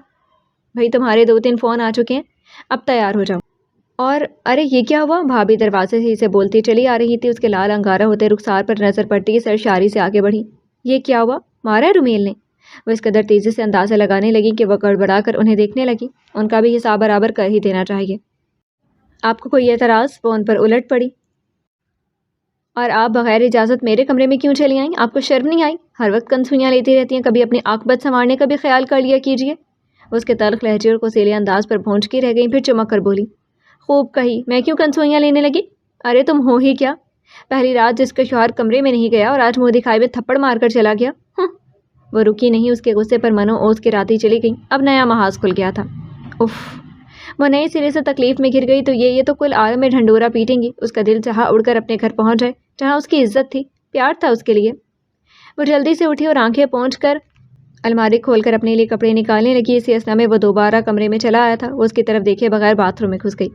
بھائی تمہارے 2-3 فون آ چکے ہیں، اب تیار ہو جاؤ۔ اور ارے یہ کیا ہوا؟ بھابھی دروازے سے اسے بولتی چلی آ رہی تھی۔ اس کے لال انگارہ ہوتے رخسار پر نظر پڑتی ہی سرشاری سے آگے بڑھی۔ یہ کیا ہوا؟ مارا ہے رومیل نے؟ وہ اس قدر تیزی سے اندازہ لگانے لگی کہ وہ گڑبڑا کر انہیں دیکھنے لگی۔ ان کا بھی حساب برابر کر ہی دینا چاہیے۔ آپ کو کوئی اعتراض؟ وہ ان پر الٹ پڑی۔ اور آپ بغیر اجازت میرے کمرے میں کیوں چلی آئیں؟ آپ کو شرم نہیں آئی؟ ہر وقت کنسوئیاں لیتی رہتی ہیں، کبھی اپنی عاقبت سنوارنے کا بھی خیال کر لیا کیجیے۔ اس کے تلخ لہجے اور کوسیلے انداز پر بھونج کی رہ گئی، پھر چمک کر بولی۔ خوب کہی، میں کیوں کنسوئیاں لینے لگی؟ ارے تم ہو ہی کیا؟ پہلی رات جس کا شوہر کمرے میں نہیں گیا اور آج منہ دکھائے میں تھپڑ مار کر چلا گیا۔ وہ رکی نہیں، اس کے غصے پر منو اوز کے راتی چلی گئی۔ اب نیا محاذ کھل گیا تھا۔ اف! وہ نئے سرے سے تکلیف میں گر گئی تو یہ تو کل عالم میں ڈھنڈورا پیٹیں گی۔ اس کا دل چاہا اڑ کر اپنے گھر پہنچ جائے جہاں اس کی عزت تھی، پیار تھا اس کے لیے۔ وہ جلدی سے اٹھی اور آنکھیں پونچھ کر الماری کھول کر اپنے لیے کپڑے نکالنے لگی۔ اسی اثنا میں وہ دوبارہ کمرے میں چلا آیا تھا۔ وہ اس کی طرف دیکھے بغیر باتھ روم میں گھس گئی۔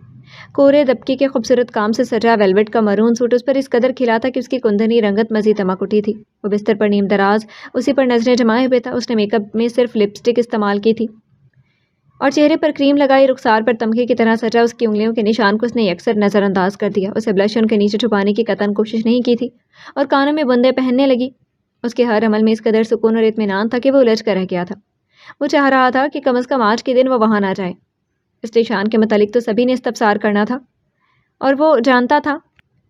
کورے دبکی کے خوبصورت کام سے سجا ویلویٹ کا مرون سوٹ اس پر اس قدر کھلا تھا کہ اس کی کندنی رنگت مزید دمک اٹھی تھی۔ وہ بستر پر نیم دراز اسی پر نظریں جمائے ہوئے تھا۔ اس نے میک اپ میں صرف لپسٹک استعمال کی تھی اور چہرے پر کریم لگائی۔ رخسار پر تمغے کی طرح سجا اس کی انگلیوں کے نشان کو اس نے یکسر نظر انداز کر دیا۔ اسے بلش ان کے نیچے چھپانے کی قطعاً کوشش نہیں کی تھی، اور کانوں میں بندے پہننے لگی۔ اس کے ہر عمل میں اس قدر سکون اور اطمینان تھا کہ وہ الجھ کر رہ گیا تھا۔ وہ چاہ رہا تھا کہ کم از کم آج کے دن وہ وہاں نہ جائے۔ اسٹیشان کے متعلق تو سبھی نے استفسار کرنا تھا، اور وہ جانتا تھا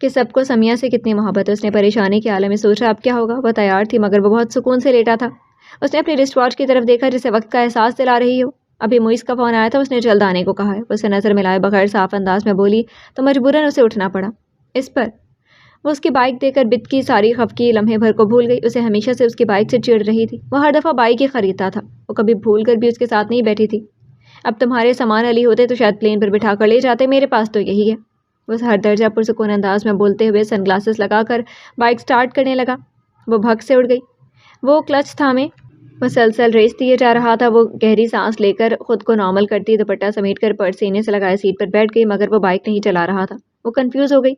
کہ سب کو سمیہ سے کتنی محبت ہے۔ اس نے پریشانی کے عالم میں سوچا اب کیا ہوگا۔ وہ تیار تھی مگر وہ بہت سکون سے لیٹا تھا۔ اس نے اپنی رسٹ واچ کی طرف دیکھا جسے وقت کا احساس دلا رہی ہو۔ ابھی موئز کا فون آیا تھا، اس نے جلد آنے کو کہا ہے۔ اسے نظر ملائے بغیر صاف انداز میں بولی تو مجبوراً اسے اٹھنا پڑا۔ اس پر وہ اس کی بائک دے کر بت کی ساری خفگی لمحے بھر کو بھول گئی۔ اسے ہمیشہ سے اس کی بائک سے چڑ رہی تھی۔ وہ ہر دفعہ بائک ہی خریدتا تھا، وہ کبھی بھول کر بھی اس کے ساتھ نہیں بیٹھی تھی۔ اب تمہارے سامان علی ہوتے تو شاید پلین پر بٹھا کر لے جاتے، میرے پاس تو یہی ہے۔ وہ ہر درجہ پرسکون انداز میں بولتے ہوئے سن گلاسز لگا کر بائک سٹارٹ کرنے لگا۔ وہ بھگ سے اڑ گئی۔ وہ کلچ تھامے مسلسل ریس دیے جا رہا تھا۔ وہ گہری سانس لے کر خود کو نارمل کرتی دوپٹہ سمیٹ کر پرس سینے سے لگائے سیٹ پر بیٹھ گئی، مگر وہ بائک نہیں چلا رہا تھا۔ وہ کنفیوز ہو گئی،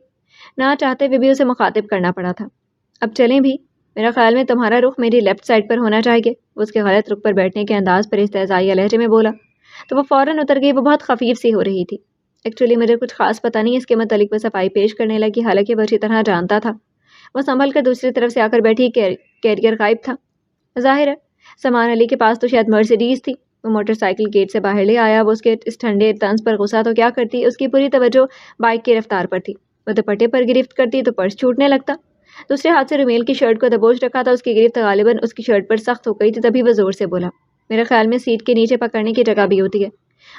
نہ چاہتے ہوئے بھی اسے مخاطب کرنا پڑا تھا۔ اب چلیں بھی؟ میرا خیال میں تمہارا رخ میری لیفٹ سائڈ پر ہونا چاہیے۔ وہ اس کے غلط رخ پر بیٹھنے کے انداز پر استہزائیہ لہجے میں بولا تو وہ فوراً اتر گئی۔ وہ بہت خفیف سی ہو رہی تھی۔ ایکچولی مجھے کچھ خاص پتہ نہیں اس کے متعلق وہ صفائی پیش کرنے لگی، حالانکہ وہ اچھی طرح جانتا تھا۔ وہ سنبھل کر دوسری طرف سے آ کر بیٹھی، کیریئر غائب تھا۔ ظاہر ہے سامان علی کے پاس تو شاید مرسیڈیز تھی۔ وہ موٹر سائیکل گیٹ سے باہر لے آیا۔ وہ اس کے اس ٹھنڈے طنز پر غصہ تو کیا کرتی، اس کی پوری توجہ بائک کی رفتار پر تھی۔ وہ دوپٹے پر گرفت کرتی تو پرس چھوٹنے لگتا۔ دوسرے ہاتھ سے رومیل کی شرٹ کو دبوچ رکھا تھا۔ اس کی گرفت غالباً اس کی شرٹ پر سخت ہو گئی تھی، تبھی وہ زور سے بولا میرے خیال میں سیٹ کے نیچے پکڑنے کی جگہ بھی ہوتی ہے۔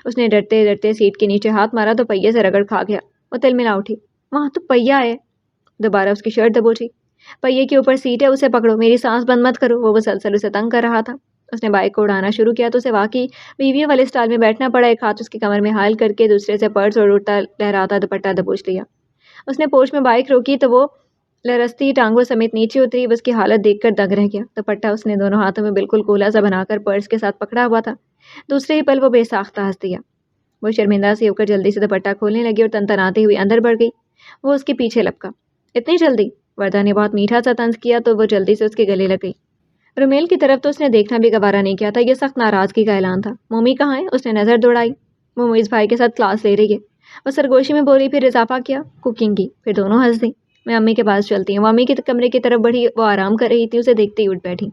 اس نے ڈرتے ڈرتے سیٹ کے نیچے ہاتھ مارا تو پہیے سے رگڑ کھا گیا۔ وہ تل ملا اٹھی، وہاں تو پہیا ہے۔ دوبارہ اس کی شرٹ دبوچی، پہیے کے اوپر سیٹ ہے، اسے پکڑو، میری سانس بند مت کرو۔ وہ مسلسل اسے تنگ کر رہا تھا۔ اس نے بائک کو اڑانا شروع کیا تو اسے واقعی بیویوں والے سٹائل میں بیٹھنا پڑا۔ ایک ہاتھ اس کی کمر میں حائل کر کے دوسرے سے پرس اور اڑتا لہراتا دوپٹہ دبوچ لیا۔ اس نے پوچھ میں بائک روکی تو وہ لرزتی ٹانگوں سمیت نیچے اتری۔ اس کی حالت دیکھ کر دنگ رہ گیا۔ دوپٹہ اس نے دونوں ہاتھوں میں بالکل گولا سا بنا کر پرس کے ساتھ پکڑا ہوا تھا۔ دوسرے ہی پل وہ بے ساختہ ہنس دیا۔ وہ شرمندہ سی ہو کر جلدی سے دوپٹہ کھولنے لگی اور تنتناتی ہوئی اندر بڑھ گئی۔ وہ اس کے پیچھے لپکا۔ اتنی جلدی؟ وردہ نے بہت میٹھا سا طنز کیا تو وہ جلدی سے اس کے گلے لگ گئی۔ رومیل کی طرف تو اس نے دیکھنا بھی گوارا نہیں کیا تھا۔ یہ سخت ناراضگی کا اعلان تھا۔ مومی کہاں ہے؟ اس نے نظر دوڑائی۔ وہ معیز بھائی کے ساتھ کلاس لے رہی ہے۔ وہ سرگوشی میں بولی، پھر اضافہ کیا کوکنگ کی۔ پھر دونوں ہنس دیں۔ میں امی کے پاس چلتی ہوں۔ وہ امی کے کمرے کی طرف بڑھی۔ وہ آرام کر رہی تھی، اسے دیکھتے ہی اٹھ بیٹھی۔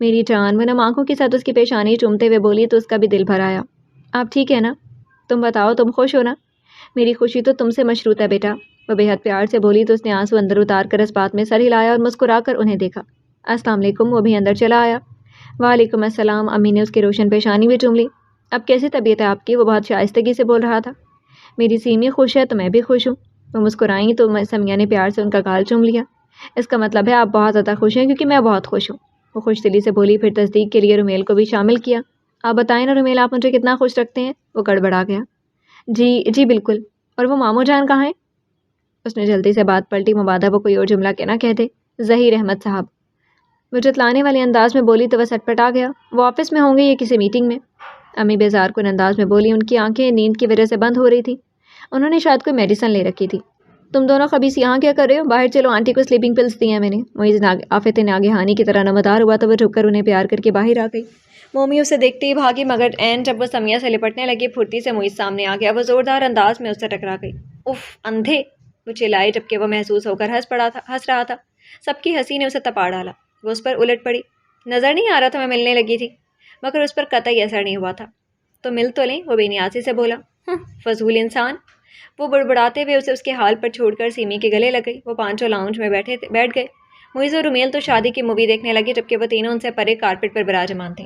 میری جان، وہ نم آنکھوں کے ساتھ اس کی پیشانی چومتے ہوئے بولی تو اس کا بھی دل بھر آیا۔ آپ ٹھیک ہے نا؟ تم بتاؤ، تم خوش ہو نا؟ میری خوشی تو تم سے مشروط ہے بیٹا، وہ بے حد پیار سے بولی تو اس نے آنسو اندر اتار کر اس بات میں سر ہلایا اور مسکرا کر انہیں دیکھا۔ السلام علیکم۔ وہ بھی اندر چلا آیا۔ وعلیکم السلام۔ امی نے اس کی روشن پیشانی بھی چوم لی۔ اب کیسی طبیعت ہے آپ کی؟ وہ بہت شائستگی سے بول رہا تھا۔ میری سیمی خوش ہے تو میں بھی خوش ہوں۔ وہ مسکرائیں تو سمیہ نے پیار سے ان کا گال چوم لیا۔ اس کا مطلب ہے آپ بہت زیادہ خوش ہیں، کیونکہ میں بہت خوش ہوں، وہ خوش دلی سے بولی، پھر تصدیق کے لیے رومیل کو بھی شامل کیا۔ آپ بتائیں نا رومیل، آپ مجھے کتنا خوش رکھتے ہیں؟ وہ گڑبڑا گیا۔ جی بالکل۔ اور وہ ماموں جان کہاں ہیں؟ اس نے جلدی سے بات پلٹی، مبادہ وہ کوئی اور جملہ کہنا کہتے۔ ظہیر احمد صاحب، وہ جتلانے والے انداز میں بولی تو وہ سٹ پٹا گیا۔ وہ آفس میں ہوں گے یا کسی میٹنگ میں؟ امی بیزار کن انداز میں بولی، ان کی آنکھیں نیند کی وجہ سے بند ہو رہی تھی۔ انہوں نے شاید کوئی میڈیسن لے رکھی تھی۔ تم دونوں خبیث یہاں کیا کر رہے ہو؟ باہر چلو، آنٹی کو سلیپنگ پلس دی ہیں میں نے۔ معیز آفت ناگہانی کی طرح نمودار ہوا تو وہ جھک کر انہیں پیار کر کے باہر آ گئی۔ مومی اسے دیکھتے ہی بھاگی، مگر عین جب وہ سمیہ سے لپٹنے لگی پھرتی سے معیز سامنے آ گیا۔ وہ زوردار انداز میں اس سے ٹکرا گئی۔ اف اندھے، وہ چلائی، جبکہ وہ محسوس ہو کر ہنس رہا تھا۔ سب کی ہنسی نے اسے تپا ڈالا۔ وہ اس پر الٹ پڑی۔ نظر نہیں آ رہا تھا میں ملنے لگی تھی؟ مگر اس پر قطعی اثر نہیں ہوا تھا۔ تو مل تو لیں، وہ بے نیازی سے بولا۔ فضول انسان، وہ بڑبڑاتے ہوئے اسے اس کے حال پر چھوڑ کر سیمی کے گلے لگ گئی۔ وہ پانچوں لاؤنج میں بیٹھ گئے۔ معیز اور رومیل تو شادی کی مووی دیکھنے لگے، جبکہ وہ تینوں ان سے پرے کارپٹ پر براجمان تھے۔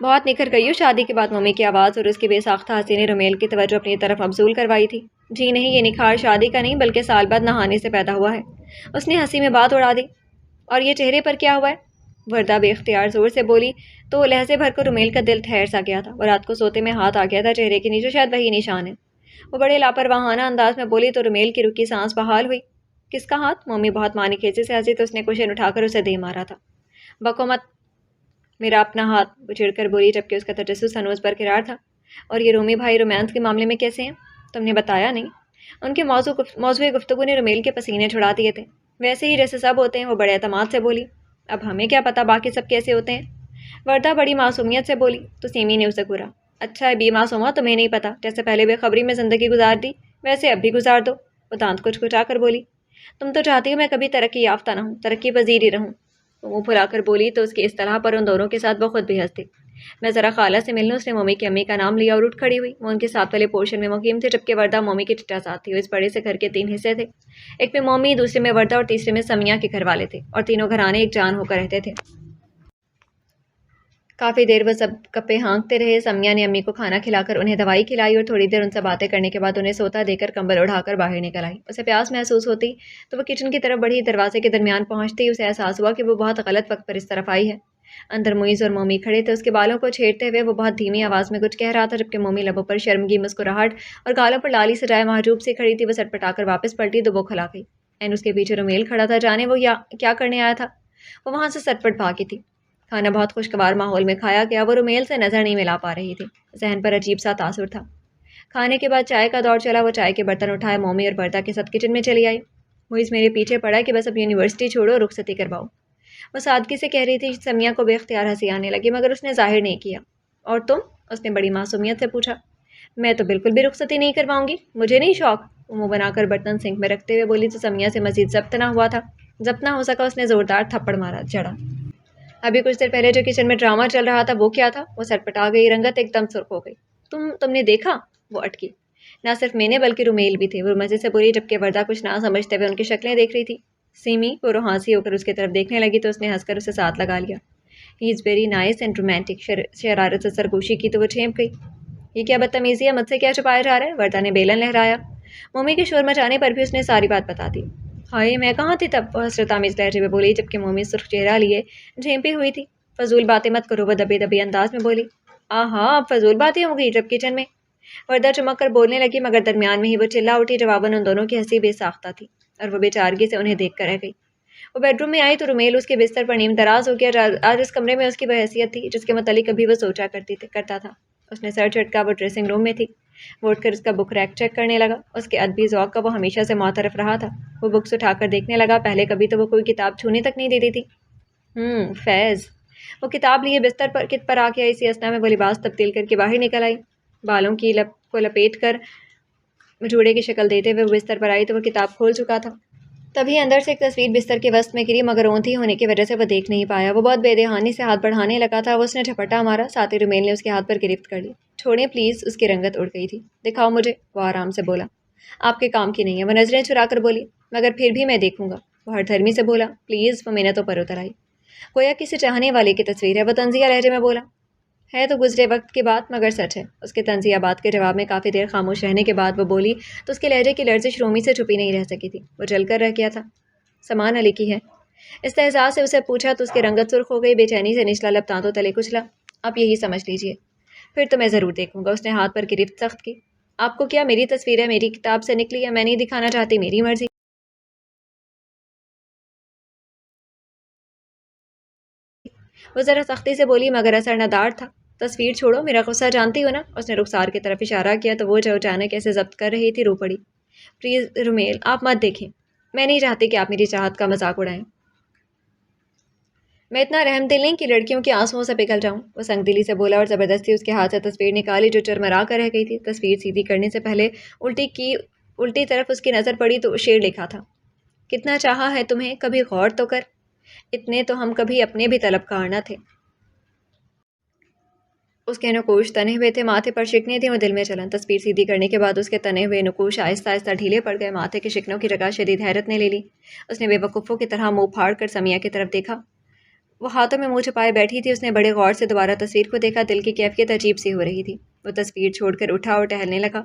بہت نکھر گئی ہو شادی کے بعد، مومی کی آواز اور اس کی بے ساختہ ہنسی نے رومیل کی توجہ اپنی طرف مبذول کروائی تھی۔ جی نہیں، یہ نکھار شادی کا نہیں بلکہ سال بعد نہانے سے پیدا ہوا ہے۔ اس نے ہنسی میں بات اڑا دی۔ اور یہ چہرے پر کیا ہوا ہے؟ وردہ بے اختیار زور سے بولی تو لہجے بھر کر رومیل کا دل ٹھہر سا گیا تھا۔ وہ رات کو سوتے میں ہاتھ آ گیا تھا چہرے کے نیچے، شاید وہی نشان ہے۔ وہ بڑے لاپرواہانہ انداز میں بولی تو رومیل کی رکی سانس بحال ہوئی۔ کس کا ہاتھ؟ مومی بہت مانی کھیچے سے ہنسی تو اس نے کوشن اٹھا کر اسے دے مارا تھا۔ بکو مت، میرا اپنا ہاتھ، وہ چڑھ کر بولی، جبکہ اس کا تجسس ہنوز برقرار تھا۔ اور یہ رومی بھائی رومانس کے معاملے میں کیسے ہیں؟ تم نے بتایا نہیں؟ ان کے موضوع گفتگو نے رومیل کے پسینے چھڑا دیے تھے۔ ویسے ہی جیسے سب ہوتے ہیں، وہ بڑے اعتماد سے بولی۔ اب ہمیں کیا پتہ باقی سب کیسے ہوتے ہیں؟ وردہ بڑی معصومیت سے بولی تو سیمی نے اسے گھورا۔ اچھا ہے بی معصومہ، تمہیں نہیں پتہ، جیسے پہلے بے خبری میں زندگی گزار دی ویسے اب بھی گزار دو۔ وہ دانت کچا کر بولی، تم تو چاہتی ہو میں کبھی ترقی یافتہ نہ ہوں، ترقی پذیر ہی رہوں۔ وہ منہ پھلا کر بولی تو اس کی اصطلاح پر ان دونوں کے ساتھ وہ خود بھی ہنس دی۔ میں ذرا خالہ سے مل لوں۔ اس نے مومی کی امی کا نام لیا اور اٹھ کھڑی ہوئی۔ وہ ان کے ساتھ والے پورشن میں مقیم تھے، جبکہ وردہ مومی کی چچا ساتھ تھی۔ وہ اس بڑے سے گھر کے 3 حصے تھے، ایک میں مومی، دوسرے میں وردہ اور تیسرے میں سمیہ کے گھر والے تھے، اور تینوں گھرانے ایک جان ہو کر رہتے تھے۔ کافی دیر وہ سب گپے ہانکتے رہے۔ سمیہ نے امی کو کھانا کھلا کر انہیں دوائی کھلائی اور تھوڑی دیر ان سے باتیں کرنے کے بعد انہیں سوتا دے کر کمبل اڑا کر باہر نکل آئی۔ اسے پیاس محسوس ہوتی تو وہ کچن کی طرف بڑھی۔ دروازے کے درمیان پہنچتے ہی اسے احساس ہوا کہ وہ بہت غلط وقت پر اس طرف آئی ہے۔ اندر معیز اور مومی کھڑے تھے۔ اس کے بالوں کو چھیڑتے ہوئے وہ بہت دھیمی آواز میں کچھ کہہ رہا تھا، جبکہ مومی لبوں پر شرمگی مسکراہٹ اور گالوں پر لالی سجائے محجوب سے کھڑی تھی۔ وہ سٹ پٹا کر واپس پلٹی تو وہ کھلا گئی۔ اس کے پیچھے رومیل کھڑا تھا، جانے وہ کیا کرنے آیا تھا۔ وہ وہاں سے سٹ پٹ بھاگی تھی۔ کھانا بہت خوشگوار ماحول میں کھایا گیا، وہ رومیل سے نظر نہیں ملا پا رہی تھی، ذہن پر عجیب سا تاثر تھا۔ کھانے کے بعد چائے کا دور چلا، وہ چائے کے برتن اٹھائے مومی اور برتا کے ساتھ کچن میں چلی آئی۔ موئز میرے پیچھے پڑا کہ بس اب یونیورسٹی چھوڑو، رخصتی کرواؤ۔ وہ سادگی سے کہہ رہی تھی، سمیہ کو بے اختیار ہنسی آنے لگی مگر اس نے ظاہر نہیں کیا۔ اور تم؟ اس نے بڑی معصومیت سے پوچھا۔ میں تو بالکل بھی رخصتی نہیں کرواؤں گی، مجھے نہیں شوق۔ وہ منہ بنا کر برتن سنک میں رکھتے ہوئے بولی تو سمیہ سے مزید ضبط نہ ہوا تھا۔ ضبط نہ ہو سکا، اس نے زوردار تھپڑ مارا چڑھا۔ ابھی کچھ دیر پہلے جو کچن میں ڈرامہ چل رہا تھا وہ کیا تھا؟ وہ سٹپٹا گئی، رنگت ایک دم سرخ ہو گئی۔ تم نے دیکھا؟ وہ اٹکی۔ نہ صرف میں نے بلکہ رومیل بھی تھے، وہ مزے سے بولی جبکہ وردہ کچھ نہ سمجھتے ہوئے ان کی شکلیں دیکھ رہی تھی۔ سیمی وہ روحانسی ہو کر اس کی طرف دیکھنے لگی تو اس نے ہنس کر اسے ساتھ لگا لیا۔ He is very nice and romantic. شرارت سے سرگوشی کی تو وہ چھینپ گئی۔ یہ کیا بدتمیزی ہے، مجھ سے کیا چھپایا جا رہا ہے؟ وردہ نے بیلن لہرایا۔ مومی کے شور مچانے پر بھی اس نے ساری بات بتا دی۔ ہائے میں کہاں تھی تب؟ وہ حسرت آمیز لہجے میں بولی جبکہ مومی سرخ چہرہ لیے جھیمپی ہوئی تھی۔ فضول باتیں مت کرو، وہ دبے دبے انداز میں بولی۔ آہا اب فضول باتیں ہو گئی جب کچن میں؟ وردہ چمک کر بولنے لگی مگر درمیان میں ہی وہ چلا اٹھی۔ جواباً ان دونوں کی ہنسی بے ساختہ تھی اور وہ بے چارگی سے انہیں دیکھ کر رہ گئی۔ وہ بیڈ روم میں آئی تو رومیل اس کے بستر پر نیم دراز ہو گیا۔ آج اس کمرے میں اس کی وہ حیثیت تھی جس کے متعلق ابھی وہ سوچا کرتا تھا۔ اس نے سر جھٹکا، وہ ڈریسنگ روم میں تھی۔ وہ اٹھ کر اس کا بک ریک چیک کرنے لگا۔ اس کے ادبی ذوق کا وہ ہمیشہ سے معترف رہا تھا۔ وہ بکس اٹھا کر دیکھنے لگا، پہلے کبھی تو وہ کوئی کتاب چھونے تک نہیں دیتی تھی۔ فیض۔ وہ کتاب لیے بستر پر کت پر آ کے اسی اسنا میں وہ لباس تبدیل کر کے باہر نکل آئی۔ بالوں کی لپ کو لپیٹ کر جوڑے کی شکل دیتے ہوئے وہ بستر پر آئی تو وہ کتاب کھول چکا تھا۔ تبھی اندر سے ایک تصویر بستر کے وسط میں گری مگر اونتھی ہونے کی وجہ سے وہ دیکھ نہیں پایا۔ وہ بہت بے دہانی سے ہاتھ بڑھانے لگا تھا، وہ اس نے جھپٹا مارا، ساتھ ہی رومیل نے اس کے ہاتھ پر گرفت کر لی۔ چھوڑیں پلیز، اس کی رنگت اڑ گئی تھی۔ دکھاؤ مجھے، وہ آرام سے بولا۔ آپ کے کام کی نہیں ہے، وہ نظریں چرا کر بولی۔ مگر پھر بھی میں دیکھوں گا، وہ ہر دھرمی سے بولا۔ پلیز، وہ منتوں پر اتر آئی۔ گویا کسی چاہنے والے کی تصویر ہے، وہ طنزیہ لہجے میں بولا۔ ہے تو گزرے وقت کی بات مگر سچ ہے۔ اس کے طنزیہ بات کے جواب میں کافی دیر خاموش رہنے کے بعد وہ بولی تو اس کے لہجے کی لرزش رومی سے چھپی نہیں رہ سکی تھی۔ وہ جل کر رہ گیا تھا۔ سامان علی کی ہے؟ استحضاء سے اسے پوچھا تو اس کی رنگت سرخ ہو گئی، بے چینی سے نچلا لب دانتوں تلے کچلا۔ آپ یہی سمجھ لیجئے۔ پھر تو میں ضرور دیکھوں گا، اس نے ہاتھ پر گرفت سخت کی۔ آپ کو کیا میری تصویر ہے میری کتاب سے نکلی ہے؟ میں نہیں دکھانا چاہتی، میری مرضی۔ وہ ذرا سختی سے بولی مگر اثر ندار تھا۔ تصویر چھوڑو، میرا غصہ جانتی ہو نا؟ اس نے رخسار کی طرف اشارہ کیا تو وہ جو اچانک ایسے ضبط کر رہی تھی رو پڑی۔ پلیز رومیل، آپ مت دیکھیں، میں نہیں چاہتی کہ آپ میری چاہت کا مذاق اڑائیں۔ میں اتنا رحم دل نہیں کہ لڑکیوں کے آنسوؤں سے پگھل جاؤں، وہ سنگ دلی سے بولا اور زبردستی اس کے ہاتھ سے تصویر نکالی جو چرمرا کر رہ گئی تھی۔ تصویر سیدھی کرنے سے پہلے الٹی طرف اس کی نظر پڑی تو شعر لکھا تھا۔ کتنا چاہا ہے تمہیں، کبھی غور تو کر، اتنے تو ہم کبھی اپنے بھی طلبکار نہ تھے۔ اس کے نقوش تنے ہوئے تھے، ماتھے پر شکنیں تھیں، وہ دل میں چلن۔ تصویر سیدھی کرنے کے بعد اس کے تنے ہوئے نقوش آہستہ آہستہ ڈھیلے پڑ گئے، ماتھے کے شکنوں کی جگہ شدید حیرت نے لے لی۔ اس نے بے وقوفوں کی طرح منہ پھاڑ کر سمیہ کی طرف دیکھا۔ وہ ہاتھوں میں منہ چھپائے بیٹھی تھی۔ اس نے بڑے غور سے دوبارہ تصویر کو دیکھا، دل کی کیفیت عجیب سی ہو رہی تھی۔ وہ تصویر چھوڑ کر اٹھا اور ٹہلنے لگا،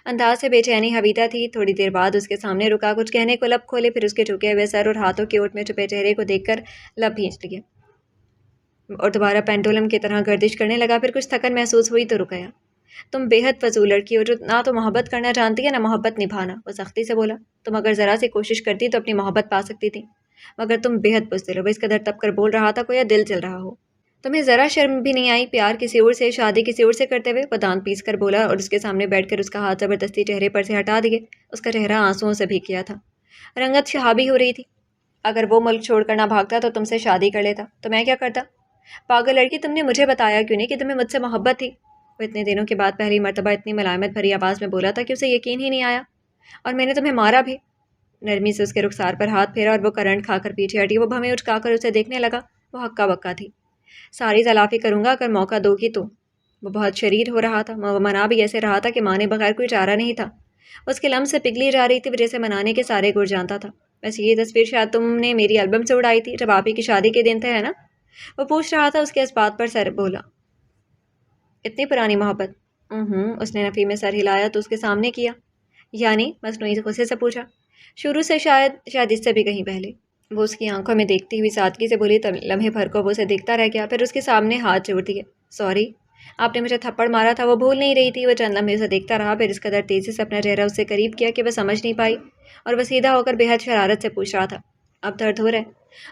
انداز سے بے چینی حویدہ تھی۔ تھوڑی دیر بعد اس کے سامنے رکا، کچھ کہنے کو لب کھولے، پھر اس کے جھکے ہوئے سر اور ہاتھوں کے اوٹ میں چھپے چہرے کو دیکھ کر لب بھینچ لیے اور دوبارہ پینڈولم کی طرح گردش کرنے لگا۔ پھر کچھ تھکن محسوس ہوئی تو رک گیا۔ تم بے حد فضول لڑکی ہو جو نہ تو محبت کرنا جانتی ہے نہ محبت نبھانا، وہ سختی سے بولا۔ تم اگر ذرا سی کوشش کرتی تو اپنی محبت پا سکتی تھی، مگر تم بے حد بزدل ہو۔ وہ اس قدر تب کر بول رہا تھا کوئی دل چل رہا ہو۔ تمہیں ذرا شرم بھی نہیں آئی پیار کسی اور سے، شادی کسی اور سے کرتے ہوئے؟ وہ دانت پیس کر بولا اور اس کے سامنے بیٹھ کر اس کا ہاتھ زبردستی چہرے پر سے ہٹا دیے۔ اس کا چہرہ آنسوؤں سے بھیگ گیا تھا، رنگت شہابی ہو رہی تھی۔ اگر وہ ملک چھوڑ کر نہ بھاگتا تو تم سے شادی کر لیتا، تو میں کیا کرتا؟ پاگل لڑکی، تم نے مجھے بتایا کیوں نہیں کہ تمہیں مجھ سے محبت تھی؟ وہ اتنے دنوں کے بعد پہلی مرتبہ اتنی ملائمت بھری آواز میں بولا تھا کہ اسے یقین ہی نہیں آیا۔ اور میں نے تمہیں مارا بھی؟ نرمی سے اس کے رخسار پر ہاتھ پھیرا اور وہ کرنٹ کھا کر پیچھے ہٹی۔ وہ بھویں اچکا کر اسے دیکھنے لگا، وہ ہکا بکا تھی۔ ساری تلافی کروں گا اگر موقع دو گی تو۔ وہ بہت شریر ہو رہا تھا، وہ منا بھی ایسے رہا تھا کہ مانے بغیر کوئی چارہ نہیں تھا۔ اس کے لمس سے پگھلی جا رہی تھی، وہ جیسے منانے کے سارے گر جانتا تھا۔ ویسے یہ تصویر شاید تم نے میری البم سے اڑائی تھی جب آپ ہی کی شادی کے دن تھے، ہے نا؟ وہ پوچھ رہا تھا، اس کے اس بات پر سر بولا۔ اتنی پرانی محبت؟ اس نے نفی میں سر ہلایا تو اس کے سامنے کیا۔ یعنی؟ مصنوعی غصے سے پوچھا۔ شروع سے شاید اس سے بھی کہیں پہلے، وہ اس کی آنکھوں میں دیکھتی ہوئی سادگی سے بولی۔ لمحے بھر کو وہ اسے دیکھتا رہ گیا، پھر اس کے سامنے ہاتھ جوڑ دیے۔ سوری، آپ نے مجھے تھپڑ مارا تھا، وہ بھول نہیں رہی تھی۔ وہ چند لمحے اسے دیکھتا رہا، پھر اس قدر تیزی سے اپنا چہرہ اس سے قریب کیا کہ وہ سمجھ نہیں پائی اور وہ سیدھا ہو کر بے حد شرارت سے پوچھ رہا تھا، اب درد ہو رہا ہے۔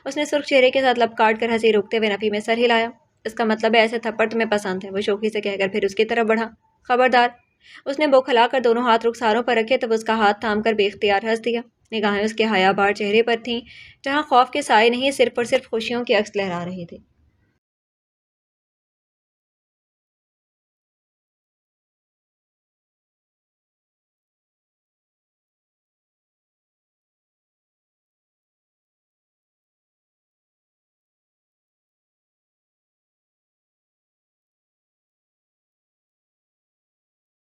اس نے سرخ چہرے کے ساتھ لب کاٹ کر ہنسی روکتے ہوئے نفی میں سر ہلایا۔ اس کا مطلب ہے ایسے تھپڑ تمہیں پسند ہے، وہ شوخی سے کہہ کر پھر اس کی طرف بڑھا۔ خبردار۔ اس نے بوکھلا کر دونوں ہاتھ رخساروں پر رکھے تو وہ اس کا ہاتھ تھام کر بے اختیار ہنس دیا۔ نگاہیں اس کے حیا بار چہرے پر تھیں جہاں خوف کے سائے نہیں، صرف اور صرف خوشیوں کے عکس لہرا رہے تھے۔